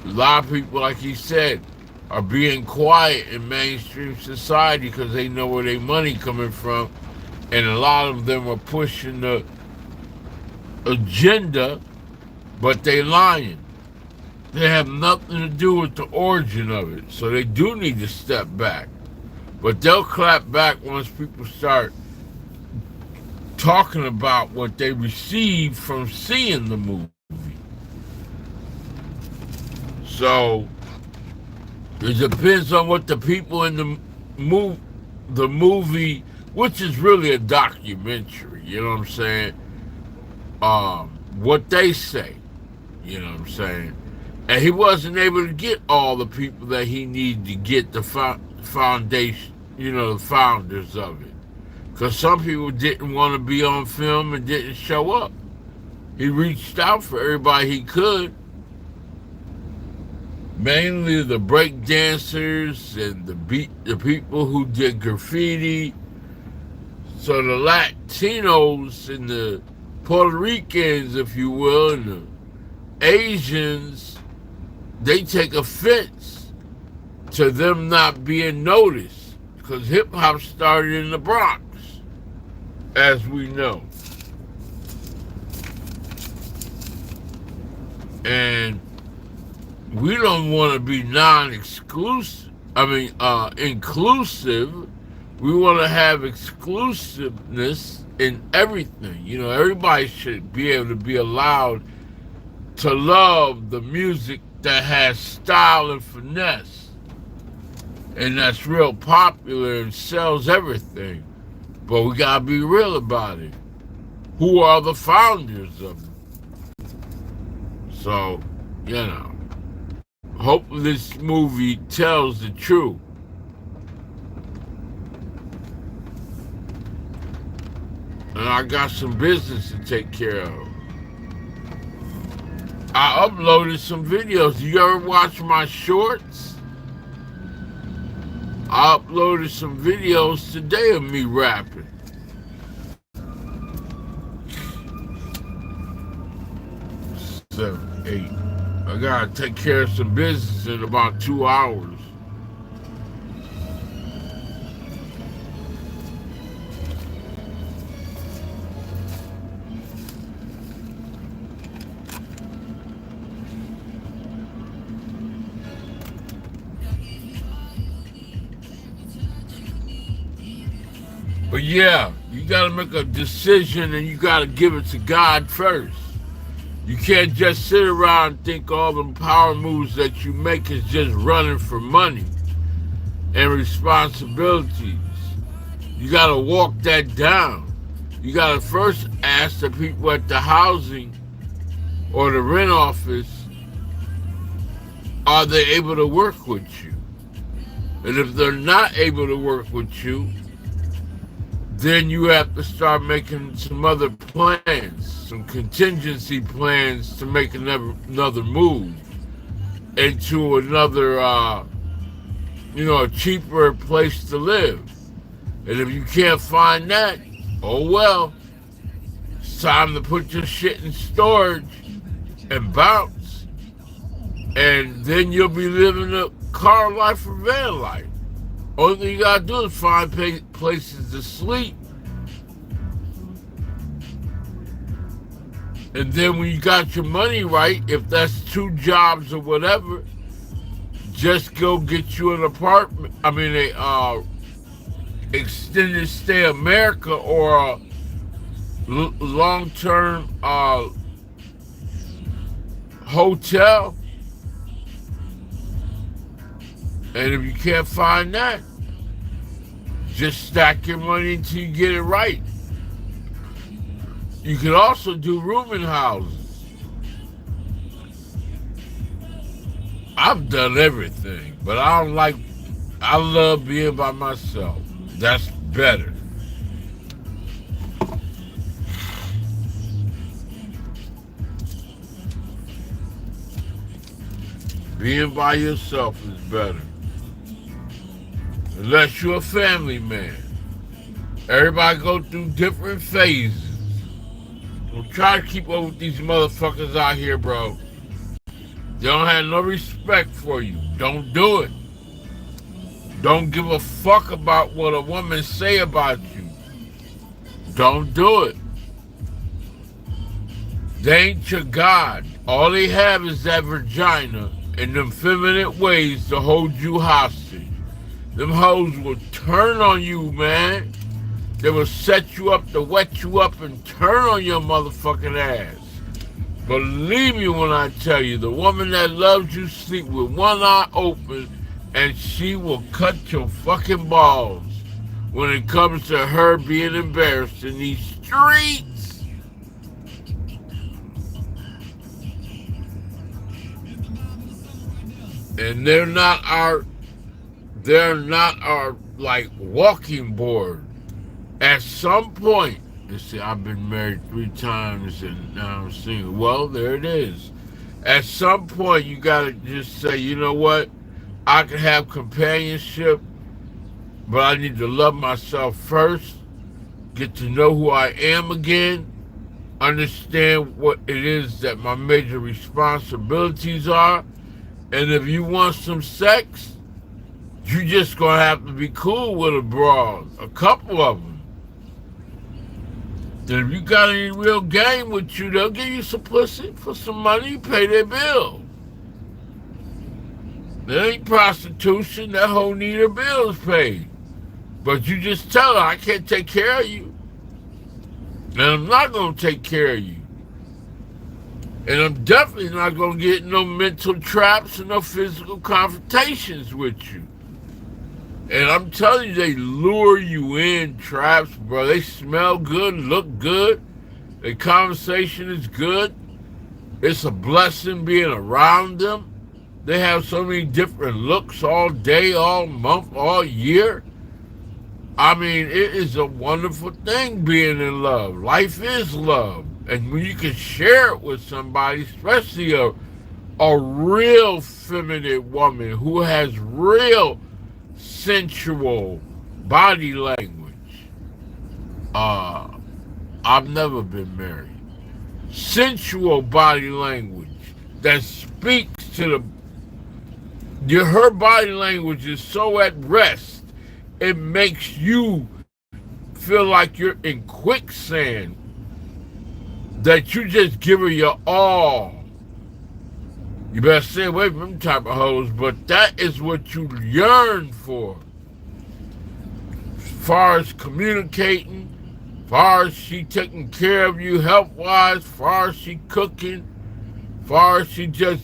A lot of people, like he said, are being quiet in mainstream society because they know where their money coming from, and a lot of them are pushing the agenda, but they lying. They have nothing to do with the origin of it, so they do need to step back. But they'll clap back once people start talking about what they received from seeing the movie. So it depends on what the people in the movie, which is really a documentary, you know what I'm saying? What they say, you know what I'm saying? And he wasn't able to get all the people that he needed to get the foundation, the founders of it. Because some people didn't want to be on film and didn't show up. He reached out for everybody he could. Mainly the break dancers and the people who did graffiti. So the Latinos and the Puerto Ricans, if you will, and the Asians, they take offense to them not being noticed, because hip hop started in the Bronx, as we know. And we don't want to be inclusive. We want to have exclusiveness in everything. Everybody should be able to be allowed to love the music that has style and finesse, and that's real popular and sells everything. But we gotta be real about it. Who are the founders of it? So, hopefully this movie tells the truth. And I got some business to take care of. I uploaded some videos. You ever watch my shorts? I uploaded some videos today of me rapping. 7, 8. I gotta take care of some business in about 2 hours. But yeah, you gotta make a decision and you gotta give it to God first. You can't just sit around and think all the power moves that you make is just running for money and responsibilities. You gotta walk that down. You gotta first ask the people at the housing or the rent office, are they able to work with you? And if they're not able to work with you, then you have to start making some other plans, some contingency plans to make another move into another, a cheaper place to live. And if you can't find that, oh well, it's time to put your shit in storage and bounce. And then you'll be living a car life or van life. Only thing you gotta do is find places to sleep. And then when you got your money right, if that's 2 jobs or whatever, just go get you an apartment. I mean, a extended stay America or a long-term hotel. And if you can't find that, just stack your money until you get it right. You can also do rooming houses. I've done everything, but I love being by myself. That's better. Being by yourself is better. Unless you're a family man. Everybody go through different phases. Don't try to keep up with these motherfuckers out here, bro. They don't have no respect for you. Don't do it. Don't give a fuck about what a woman say about you. Don't do it. They ain't your God. All they have is that vagina and them feminine ways to hold you hostage. Them hoes will turn on you, man. They will set you up to wet you up and turn on your motherfucking ass. Believe me when I tell you, the woman that loves you sleep with one eye open and she will cut your fucking balls when it comes to her being embarrassed in these streets. And they're not our like walking board. At some point, they say, I've been married 3 times and now I'm single. Well, there it is. At some point, you gotta just say, you know what? I can have companionship, but I need to love myself first, get to know who I am again, understand what it is that my major responsibilities are, and if you want some sex, you just gonna have to be cool with a broad, a couple of them. And if you got any real game with you, they'll give you some pussy for some money, you pay their bill. That ain't prostitution, that hoe need her bills paid. But you just tell her, I can't take care of you. And I'm not gonna take care of you. And I'm definitely not gonna get no mental traps and no physical confrontations with you. And I'm telling you, they lure you in, traps, bro. They smell good, look good. The conversation is good. It's a blessing being around them. They have so many different looks all day, all month, all year. I mean, it is a wonderful thing being in love. Life is love. And when you can share it with somebody, especially a real feminine woman who has real sensual body language. I've never been married. Sensual body language that speaks to her body language is so at rest, it makes you feel like you're in quicksand, that you just give her your all. You better stay away from them type of hoes, but that is what you yearn for. As far as communicating, as far as she taking care of you health-wise, as far as she cooking, as far as she just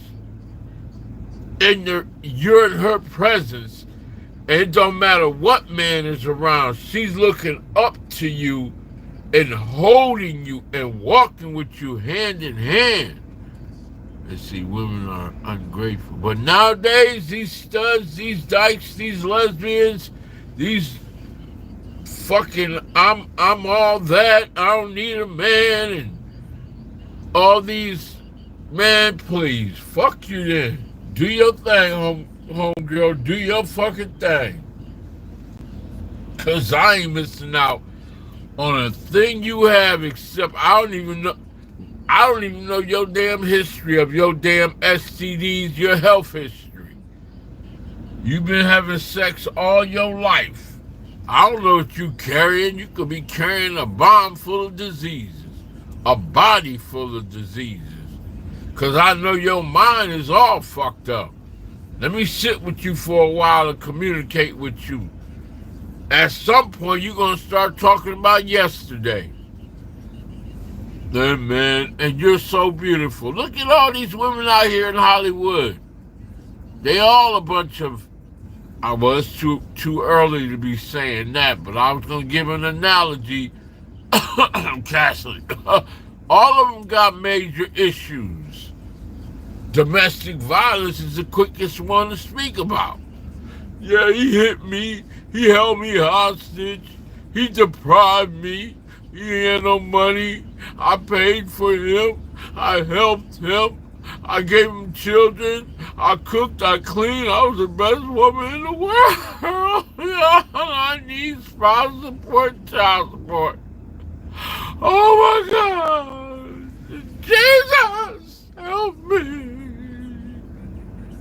you're in her presence, and it don't matter what man is around, she's looking up to you and holding you and walking with you hand in hand. Let's see, women are ungrateful. But nowadays, these studs, these dykes, these lesbians, these fucking, I'm all that, I don't need a man, and all these, man, please, fuck you then. Do your thing, homegirl, do your fucking thing. Cause I ain't missing out on a thing you have, except I don't even know your damn history of your damn STDs, your health history. You've been having sex all your life. I don't know what you carrying. You could be carrying a bomb full of diseases, a body full of diseases. Cause I know your mind is all fucked up. Let me sit with you for a while and communicate with you. At some point, you're going to start talking about yesterday. Then, man, and you're so beautiful. Look at all these women out here in Hollywood. They all a bunch of... Well, it's too early to be saying that, but I was going to give an analogy. Catholic. All of them got major issues. Domestic violence is the quickest one to speak about. Yeah, he hit me. He held me hostage. He deprived me. He had no money. I paid for him. I helped him. I gave him children. I cooked. I cleaned. I was the best woman in the world. I need spousal support and child support. Oh my God. Jesus, help me.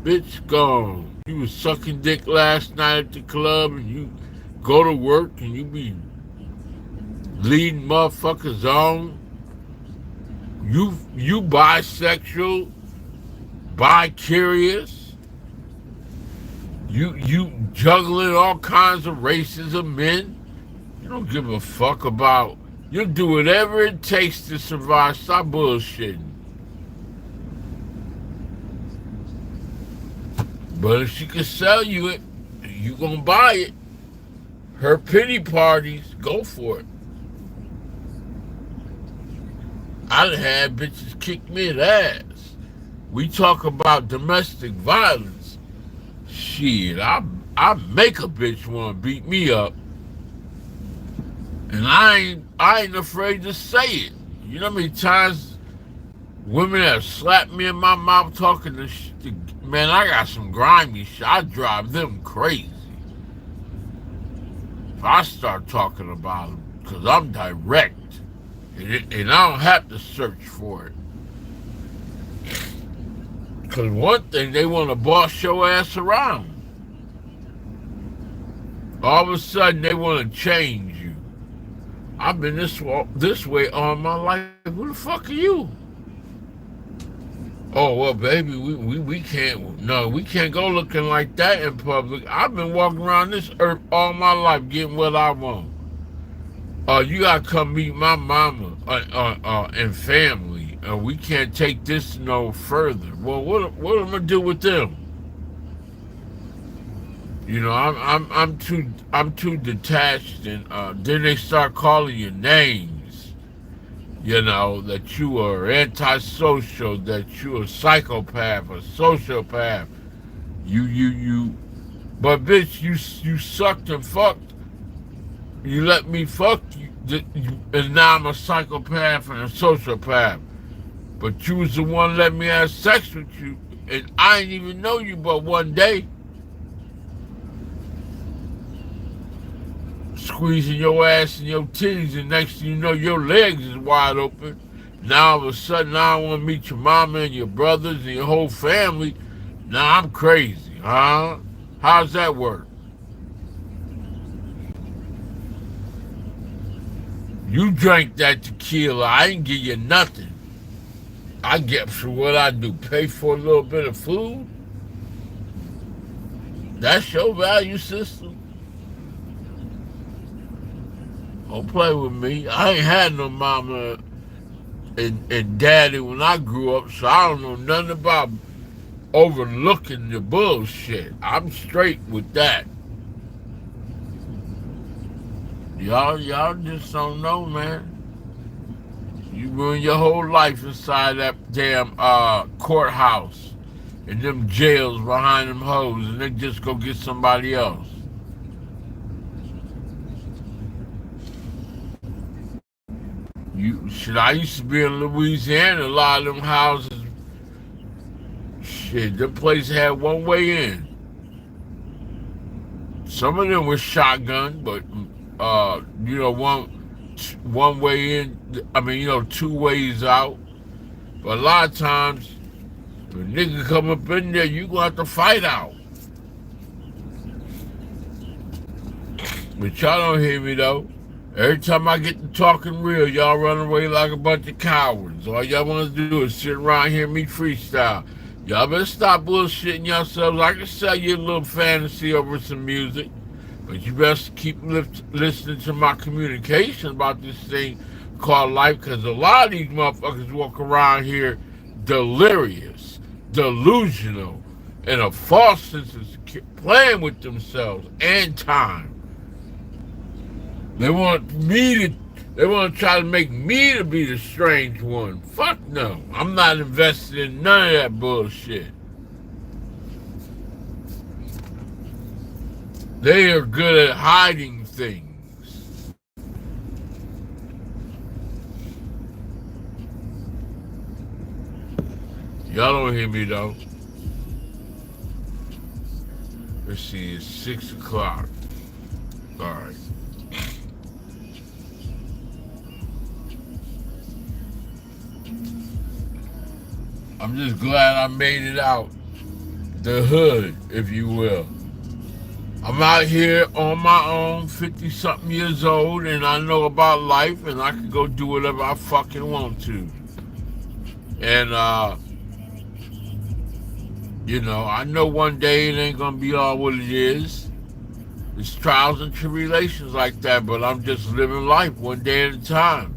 Bitch gone. You was sucking dick last night at the club and you go to work and you be leading motherfuckers on. You bisexual, bi-curious. You juggling all kinds of races of men. You don't give a fuck about. You'll do whatever it takes to survive. Stop bullshitting. But if she can sell you it, you gonna buy it. Her pity parties, go for it. I done had bitches kick me in the ass. We talk about domestic violence. Shit, I make a bitch wanna beat me up. And I ain't afraid to say it. You know how many times women have slapped me in my mouth talking to man, I got some grimy shit. I drive them crazy. If I start talking about them, because I'm direct. And I don't have to search for it. Because one thing, they want to boss your ass around. All of a sudden, they want to change you. I've been this way all my life. Who the fuck are you? Oh, well, baby, we can't, no, we can't go looking like that in public. I've been walking around this earth all my life getting what I want. You gotta come meet my mama and family. We can't take this no further. Well, what am I gonna do with them? You know, I'm too detached, and then they start calling you names. You know, that you are antisocial, that you a psychopath, a sociopath. But bitch, you sucked and fucked. You let me fuck you, and now I'm a psychopath and a sociopath. But you was the one let me have sex with you, and I didn't even know you but one day. Squeezing your ass and your titties, and next thing you know, your legs is wide open. Now all of a sudden, I want to meet your mama and your brothers and your whole family. Now I'm crazy, huh? How's that work? You drank that tequila. I ain't give you nothing. I get for what I do. Pay for a little bit of food. That's your value system. Don't play with me. I ain't had no mama and daddy when I grew up, so I don't know nothing about overlooking the bullshit. I'm straight with that. Y'all just don't know, man. You ruin your whole life inside that damn courthouse and them jails behind them hoes, and they just go get somebody else. I used to be in Louisiana. A lot of them houses, shit, the place had one way in. Some of them were shotgun, but you know, one way in. I mean, you know, 2 ways out. But a lot of times, if a nigga come up in there, you gonna have to fight out. But y'all don't hear me though. Every time I get to talking real, y'all run away like a bunch of cowards. All y'all want to do is sit around here and me freestyle. Y'all better stop bullshitting yourselves. I can sell you a little fantasy over some music, but you best keep listening to my communication about this thing called life, because a lot of these motherfuckers walk around here delirious, delusional, and a false sense of playing with themselves and time. They want to try to make me to be the strange one. Fuck no. I'm not invested in none of that bullshit. They are good at hiding things. Y'all don't hear me though. Let's see, it's 6 o'clock. Alright. I'm just glad I made it out the hood, if you will. I'm out here on my own, 50-something years old, and I know about life, and I can go do whatever I fucking want to. And, you know, I know one day it ain't gonna be all what it is. It's trials and tribulations like that, but I'm just living life one day at a time.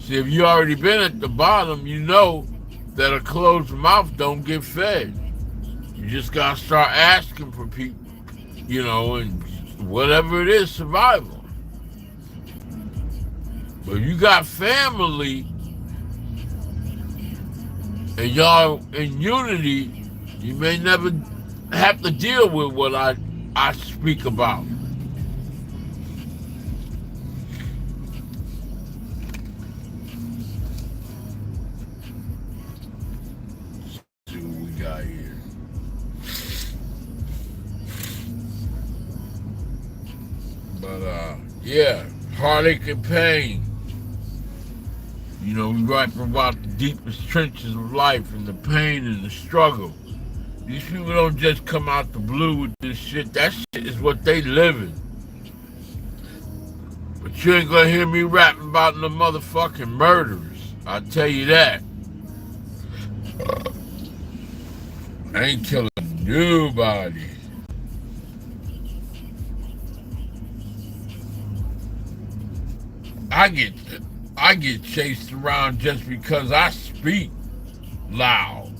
See, if you already been at the bottom, you know that a closed mouth don't get fed. You just gotta start asking for people, you know, and whatever it is, survival. But if you got family and y'all in unity, you may never have to deal with what I speak about. Yeah, heartache and pain. You know, we rap about the deepest trenches of life and the pain and the struggle. These people don't just come out the blue with this shit. That shit is what they living. But you ain't gonna hear me rapping about no motherfucking murderers. I'll tell you that. I ain't killing nobody. I get chased around just because I speak loud.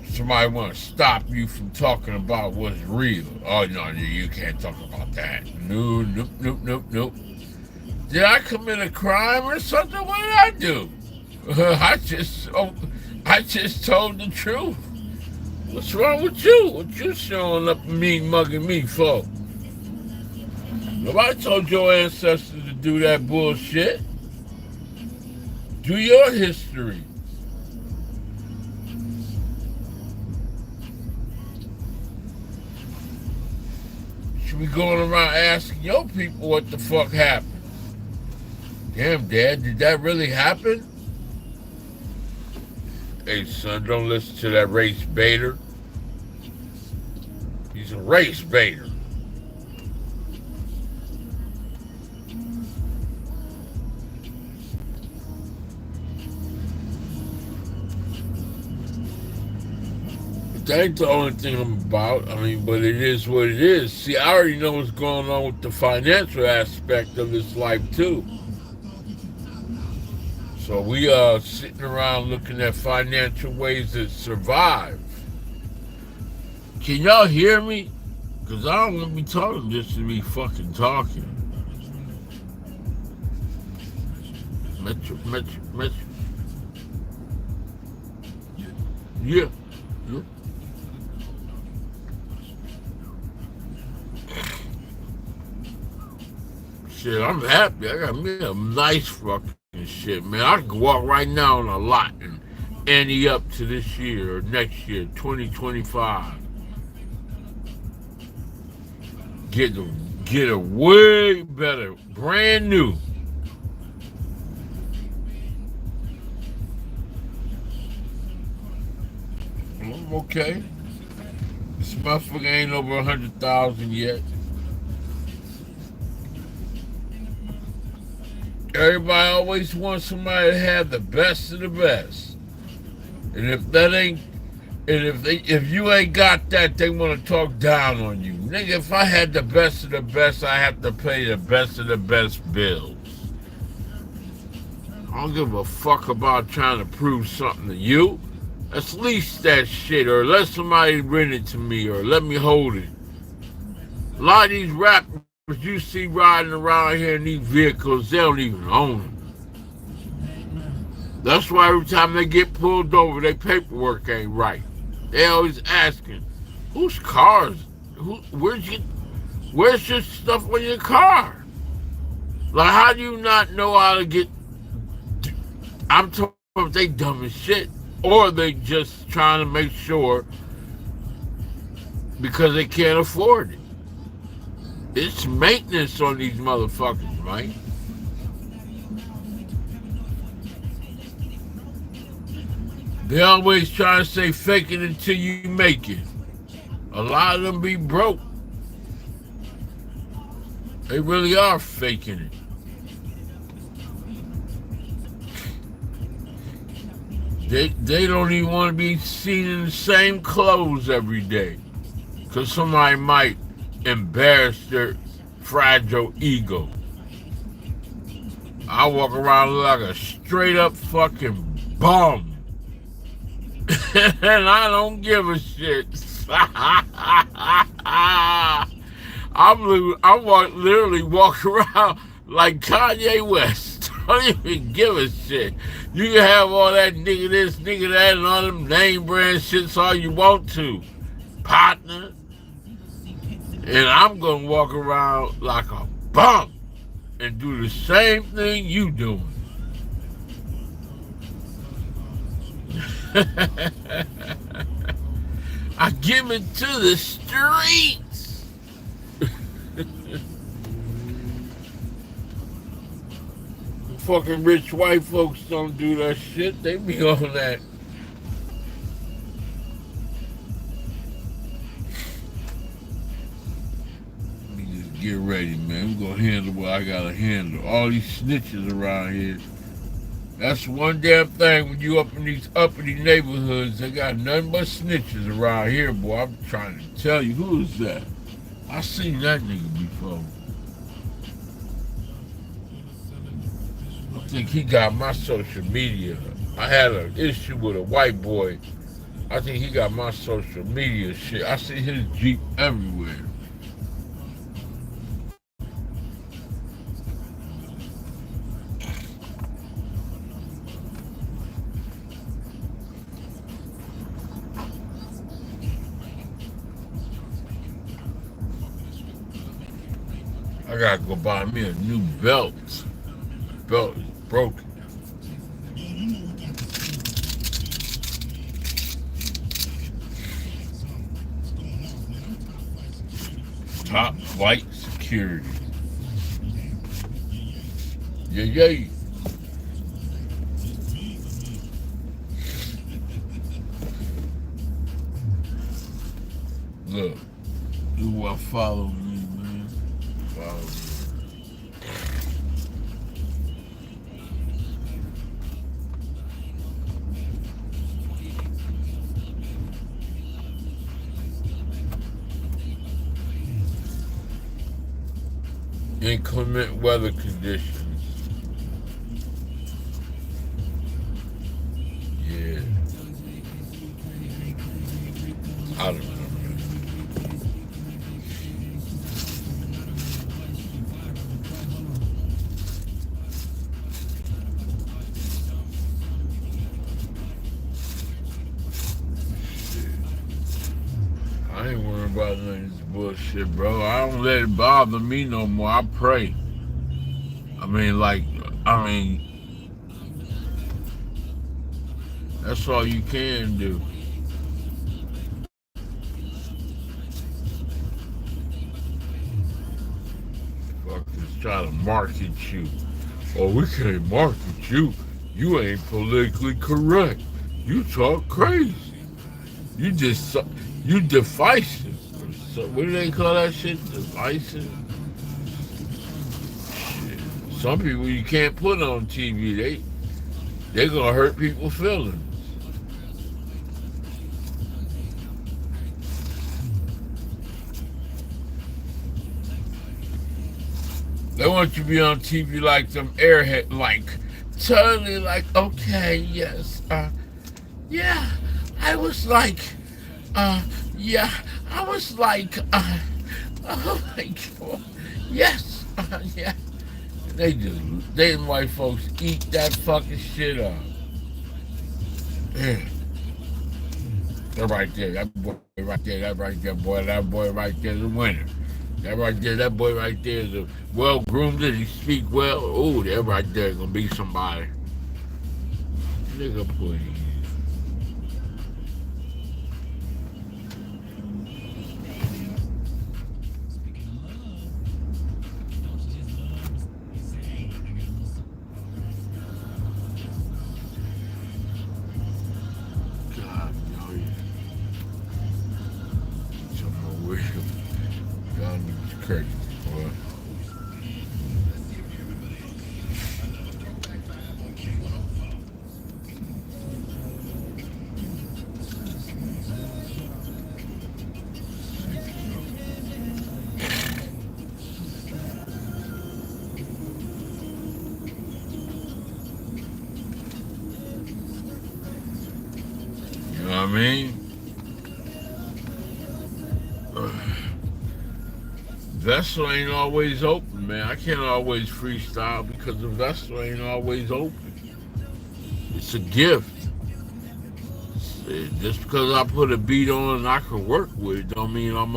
Somebody want to stop you from talking about what's real. Oh, no, you can't talk about that. No, nope. Did I commit a crime or something? What did I do? I just told the truth. What's wrong with you? What you showing up and mean mugging me for? Nobody told your ancestors to do that bullshit. Do your history. Should be going around asking your people what the fuck happened. Damn, Dad, did that really happen? Hey, son, don't listen to that race baiter. He's a race baiter. That ain't the only thing I'm about. I mean, but it is what it is. See, I already know what's going on with the financial aspect of this life, too. So we are sitting around looking at financial ways to survive. Can y'all hear me? Because I don't want to be talking just to be fucking talking. Metro. Yeah. Shit, I'm happy. I got me a nice fucking shit, man. I can walk right now on a lot and ante up to this year or next year, 2025. Get a way better, brand new. I'm okay. This motherfucker ain't over 100,000 yet. Everybody always wants somebody to have the best of the best. And if that ain't, and if you ain't got that, they want to talk down on you. Nigga, if I had the best of the best, I have to pay the best of the best bills. I don't give a fuck about trying to prove something to you. Let's lease that shit, or let somebody rent it to me, or let me hold it. A lot of these rappers you see riding around here in these vehicles, they don't even own them. That's why every time they get pulled over, their paperwork ain't right. They always asking, whose cars? Where's your stuff on your car? Like, how do you not know how to get? I'm talking if they dumb as shit, or they just trying to make sure because they can't afford it. It's maintenance on these motherfuckers, man. They always try to say fake it until you make it. A lot of them be broke. They really are faking it. They don't even want to be seen in the same clothes every day, because somebody might embarrass their fragile ego. I walk around like a straight up fucking bum. And I don't give a shit. I literally walk around like Kanye West. I don't even give a shit. You can have all that nigga this, nigga that, and all them name brand shits all you want to, partner. And I'm gonna walk around like a bum and do the same thing you doing. I give it to the streets. Fucking rich white folks don't do that shit. They be on that. Let me just get ready, man. We're gonna handle what I gotta handle. All these snitches around here. That's one damn thing when you up in these uppity neighborhoods, they got nothing but snitches around here, boy. I'm trying to tell you, who is that? I seen that nigga before. I think he got my social media. I had an issue with a white boy. I think he got my social media shit. I see his Jeep everywhere. I gotta go buy me a new belt. Belt is broken. Top flight security. Yeah. Look, do what follow me, man. Follow me. Inclement weather conditions. Yeah. I don't know. I ain't worried about none of this bullshit, bro. I don't let it bother me no more. I pray. I mean, that's all you can do. Fuckers try to market you. Oh, we can't market you. You ain't politically correct. You talk crazy. You divisive. So, what do they call that shit? Divisive? Shit. Some people you can't put on TV. They're gonna hurt people's feelings. They want you to be on TV like them airhead, like totally like, okay, yes, yeah, I was like, yeah, I was like, oh my God, yes, yeah. They white folks eat that fucking shit up. Yeah. That right there, that boy right there, that right there, boy, that boy right there is a winner. That right there, that boy right there is a well groomed. He speak well. Oh, that right there gonna be somebody. Nigga, please. God, no, some more y'all niggas crazy, boy. You know what I mean? Vessel ain't always open, man. I can't always freestyle because the vessel ain't always open. It's a gift. Just because I put a beat on and I can work with it, don't mean I'm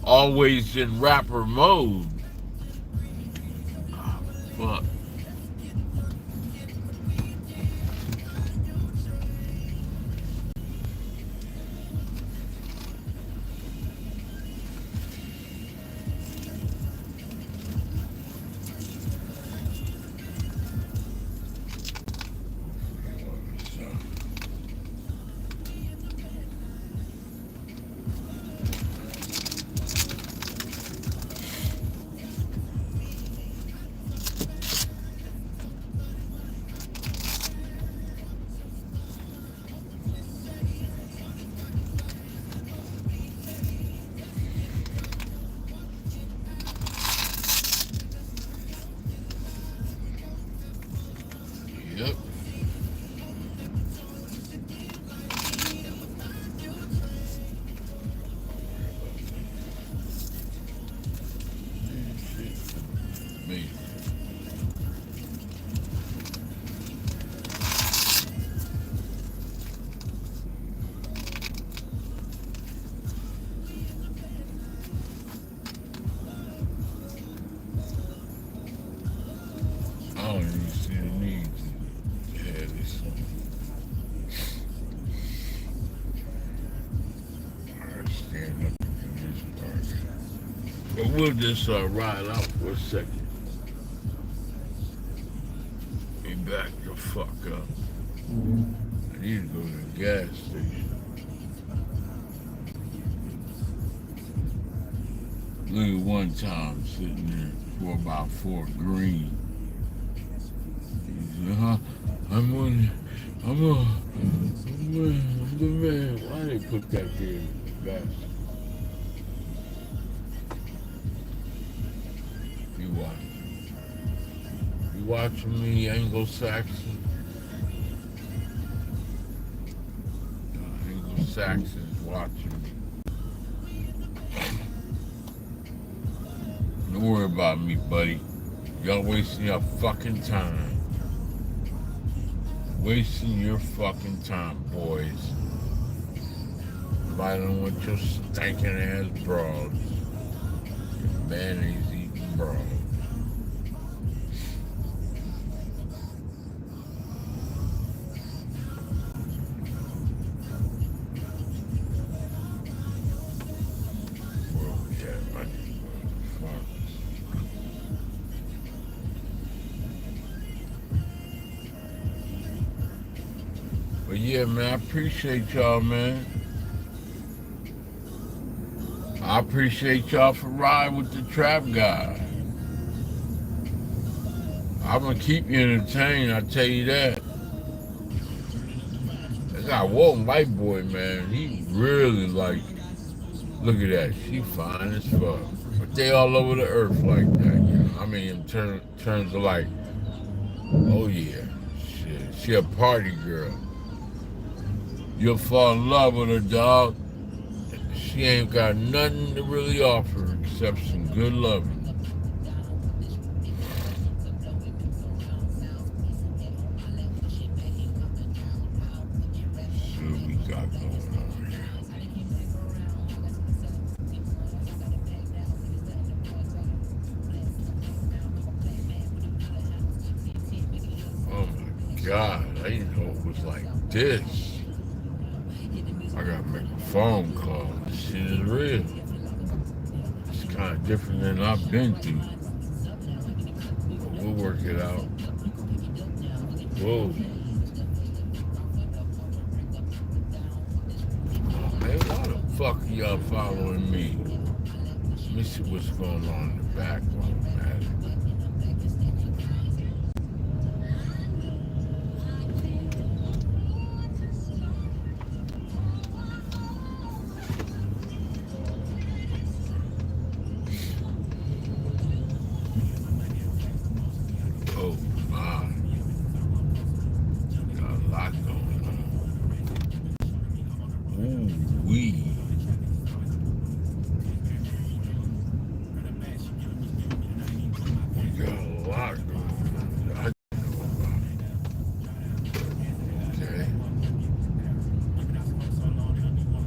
always in rapper mode. Fuck. Yep. Me. I don't even see the need to have this one. Alright, stand up and do this part. But we'll just ride out for a second. Be back the fuck up. I need to go to the gas station. Look at one time sitting there for about 4 green. He said, I'm the man. Why they put that there? Bastard. You watching me, Anglo-Saxon? Anglo-Saxon's watching me. Don't worry about me, buddy. Y'all wasting your fucking time. Wasting your fucking time, boys. I don't want your stinking ass broads. Your mayonnaise eating broad. Where we at, man? But yeah, man, I appreciate y'all, man. I appreciate y'all for riding with the trap guy. I'm gonna keep you entertained, I tell you that. I got one white boy, man. He really like, look at that. She fine as fuck. But they all over the earth like that, you know. I mean, in terms of like, oh yeah, shit. She a party girl. You'll fall in love with her, dog. She ain't got nothing to really offer except some good loving. See what we got going on here. Oh my God, I didn't know it was like this. I gotta make a phone call. This shit is real. It's kind of different than I've been through. But we'll work it out. Whoa. Oh, man, why the fuck are y'all following me? Let me see what's going on in the background, man. Oh, my. Got a lot going on. Ooh, wee. We got a lot going on. I know about it. Okay.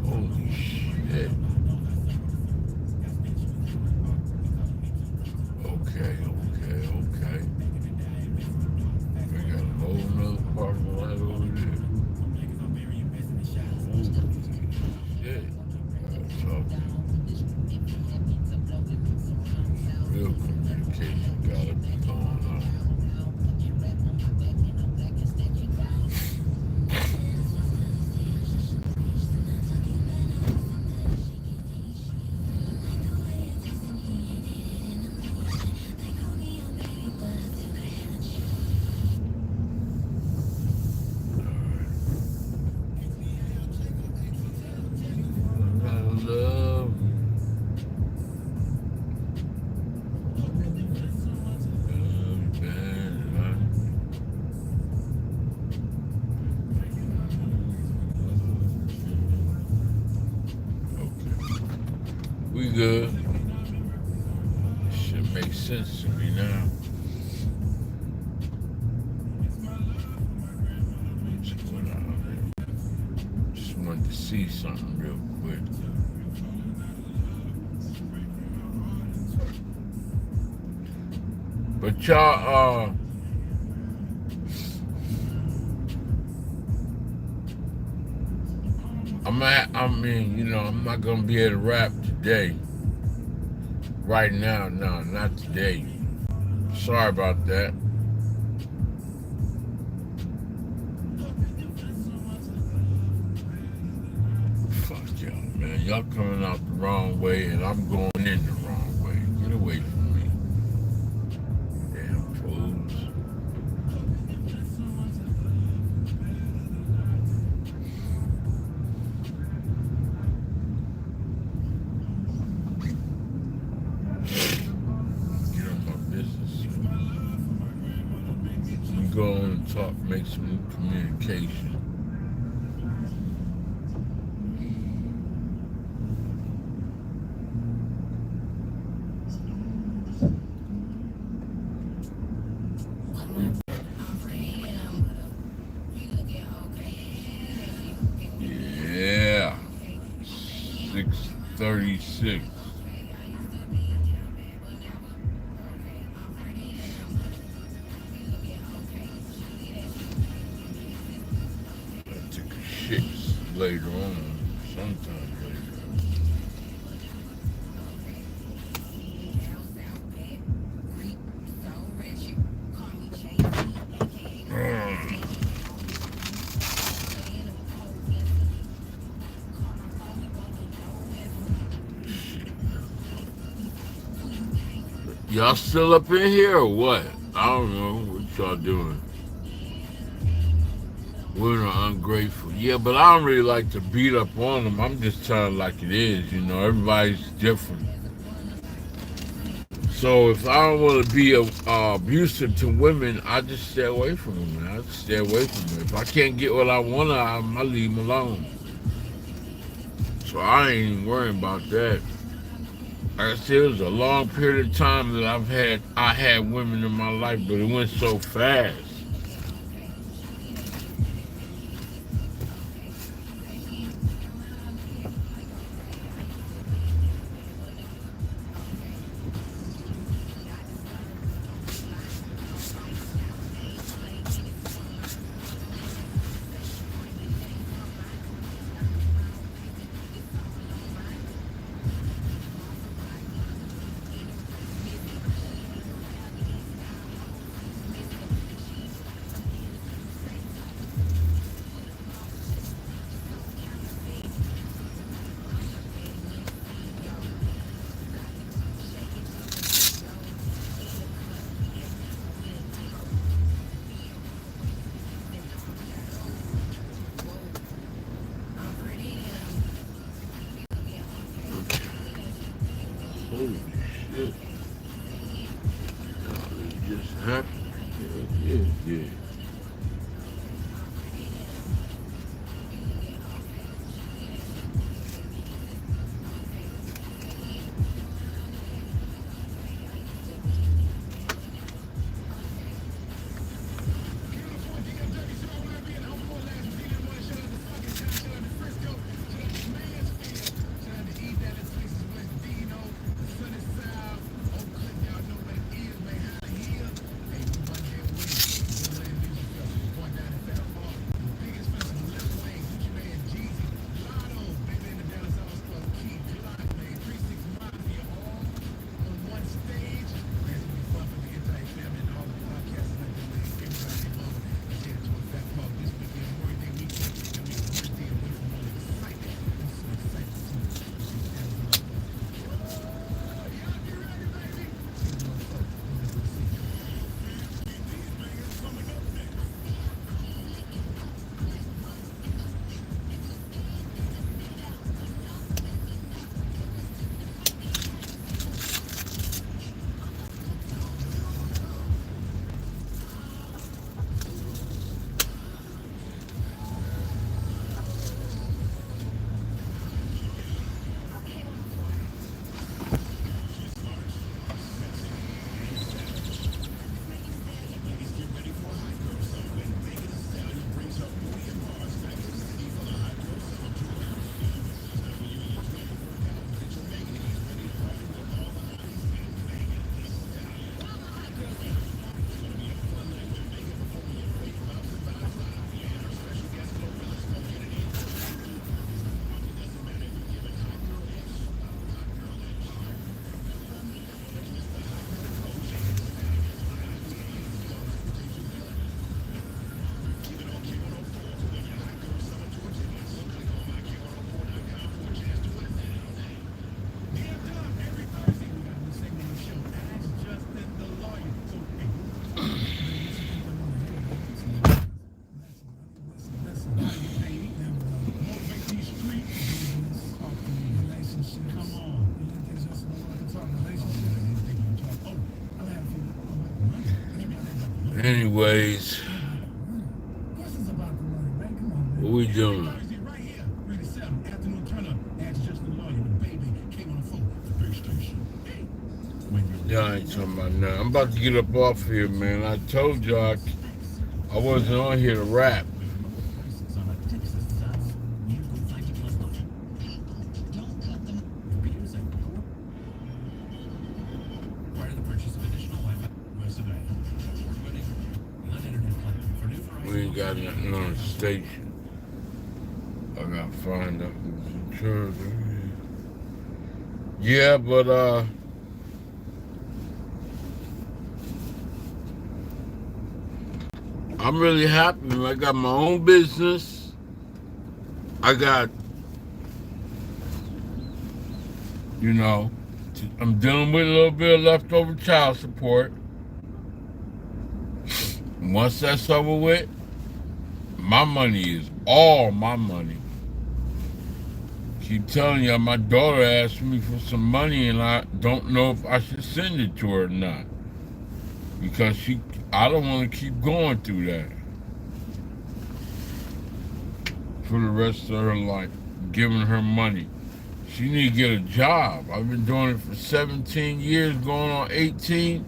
Holy shit. Okay. We got a whole nother part of the light over there. Holy shit. Real communication gotta be going on. Love. Okay. We good. Shit makes sense to me now. Just wanted to see something real quick. But y'all, I'm not gonna be able to rap today. Right now, no, not today. Sorry about that. Fuck y'all, man. Y'all coming out the wrong way and I'm going in the wrong way. Get away from me. Damn fools. Get on my business. We go on and talk, make some communication. Yeah. 6:36. I took a shit later on, sometime later. Y'all still up in here or what? I don't know what y'all doing. Women are ungrateful. Yeah, but I don't really like to beat up on them. I'm just telling like it is, you know. Everybody's different. So if I don't want to be abusive to women, I just stay away from them, man. I just stay away from them. If I can't get what I want out of them, I leave them alone. So I ain't even worrying about that. Like I said, it was a long period of time that I had women in my life, but it went so fast. Holy shit. It just happened. Yeah. Anyways, what we doing? Y'all ain't talking about nothing. I'm about to get up off here, man. I told y'all I wasn't on here to rap. We ain't got nothing on the station. I gotta find out who's in charge. Yeah, but I'm really happy. I got my own business. I got, you know, I'm dealing with a little bit of leftover child support. Once that's over with, my money is all my money. Keep telling you, my daughter asked me for some money and I don't know if I should send it to her or not. Because I don't want to keep going through that for the rest of her life, giving her money. She need to get a job. I've been doing it for 17 years, going on 18.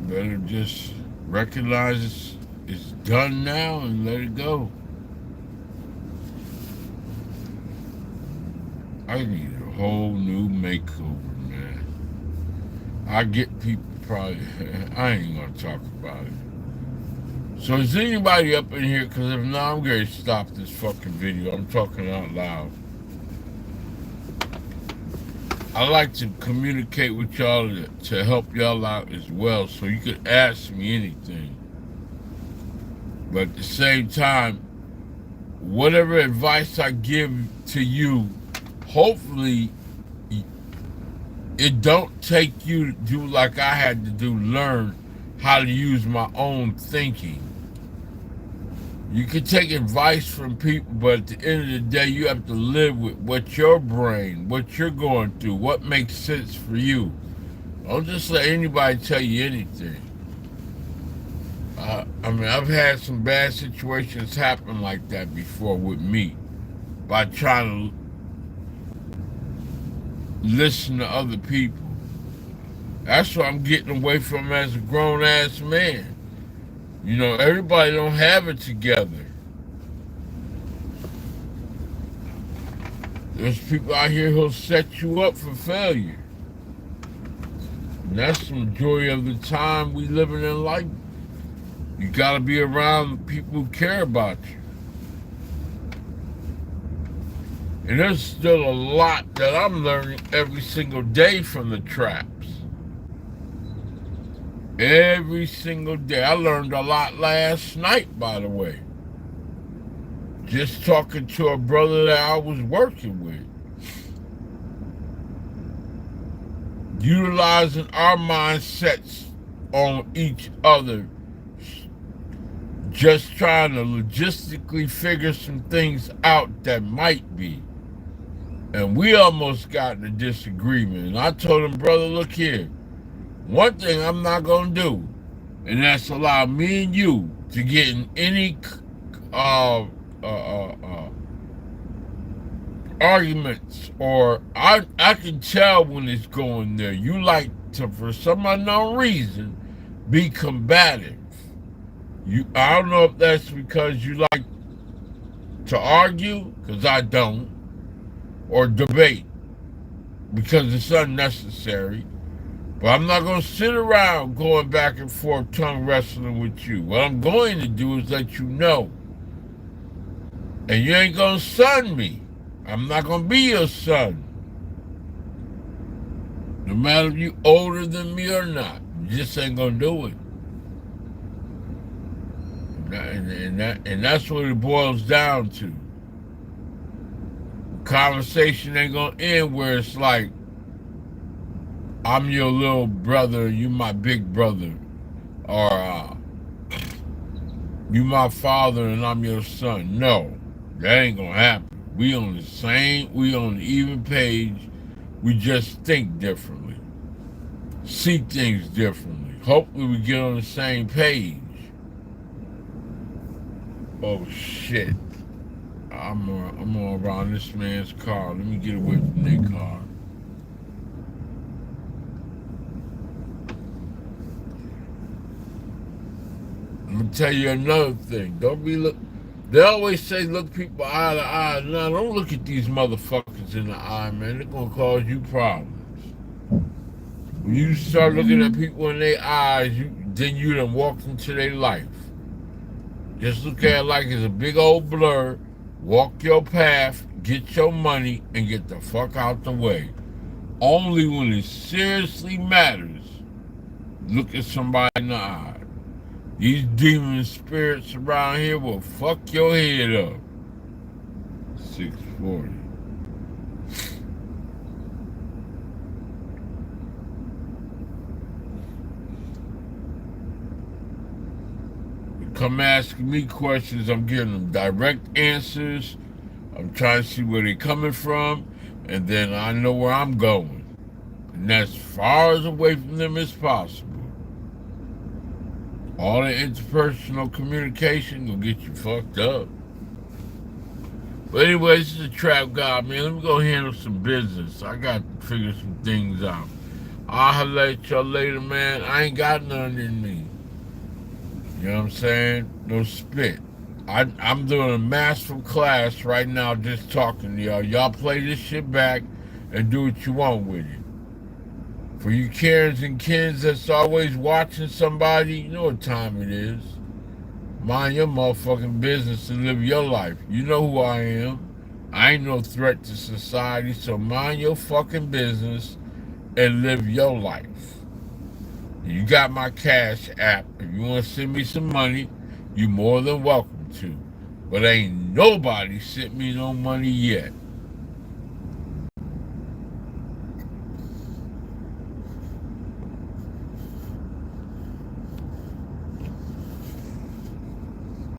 Better just recognize it's done now and let it go. I need a whole new makeover, man. I get people probably, I ain't gonna talk about it. So is anybody up in here? Because if not, I'm going to stop this fucking video. I'm talking out loud. I like to communicate with y'all to help y'all out as well, so you could ask me anything. But at the same time, whatever advice I give to you, hopefully it don't take you to do like I had to do, learn how to use my own thinking. You can take advice from people, but at the end of the day, you have to live with what your brain, what you're going through, what makes sense for you. Don't just let anybody tell you anything. I mean, I've had some bad situations happen like that before with me by trying to listen to other people. That's what I'm getting away from as a grown-ass man. You know, everybody don't have it together. There's people out here who'll set you up for failure. And that's the majority of the time we living in life. You gotta be around people who care about you. And there's still a lot that I'm learning every single day from the traps. Every single day. I learned a lot last night, by the way. Just talking to a brother that I was working with. Utilizing our mindsets on each other. Just trying to logistically figure some things out that might be. And we almost got in a disagreement. And I told him, brother, look here. One thing I'm not going to do, and that's allow me and you to get in any arguments, or I can tell when it's going there. You like to, for some unknown reason, be combative. I don't know if that's because you like to argue, because I don't, or debate, because it's unnecessary. But I'm not going to sit around going back and forth tongue wrestling with you. What I'm going to do is let you know. And you ain't going to son me. I'm not going to be your son. No matter if you older than me or not. You just ain't going to do it. And that's what it boils down to. Conversation ain't going to end where it's like, I'm your little brother, you my big brother, or you my father and I'm your son. No, that ain't gonna happen. We on the even page. We just think differently, see things differently. Hopefully we get on the same page. Oh shit! I'm gonna around this man's car. Let me get away from their car. I'm gonna tell you another thing. They always say look people eye to eye. No, don't look at these motherfuckers in the eye, man. They're gonna cause you problems. When you start looking at people in their eyes, then you done walked into their life. Just look at it like it's a big old blur. Walk your path, get your money, and get the fuck out the way. Only when it seriously matters, look at somebody in the eye. These demon spirits around here will fuck your head up. 640. come asking me questions, I'm giving them direct answers. I'm trying to see where they're coming from, and then I know where I'm going. And that's as far as away from them as possible. All the interpersonal communication will get you fucked up. But anyway, this is a Trap God, man. Let me go handle some business. I got to figure some things out. I'll holler at y'all later, man. I ain't got none in me. You know what I'm saying? No spit. I'm doing a masterful class right now just talking to y'all. Y'all play this shit back and do what you want with it. For you Karens and Kens that's always watching somebody, you know what time it is. Mind your motherfucking business and live your life. You know who I am. I ain't no threat to society, so mind your fucking business and live your life. You got my Cash app. If you want to send me some money, you're more than welcome to. But ain't nobody sent me no money yet.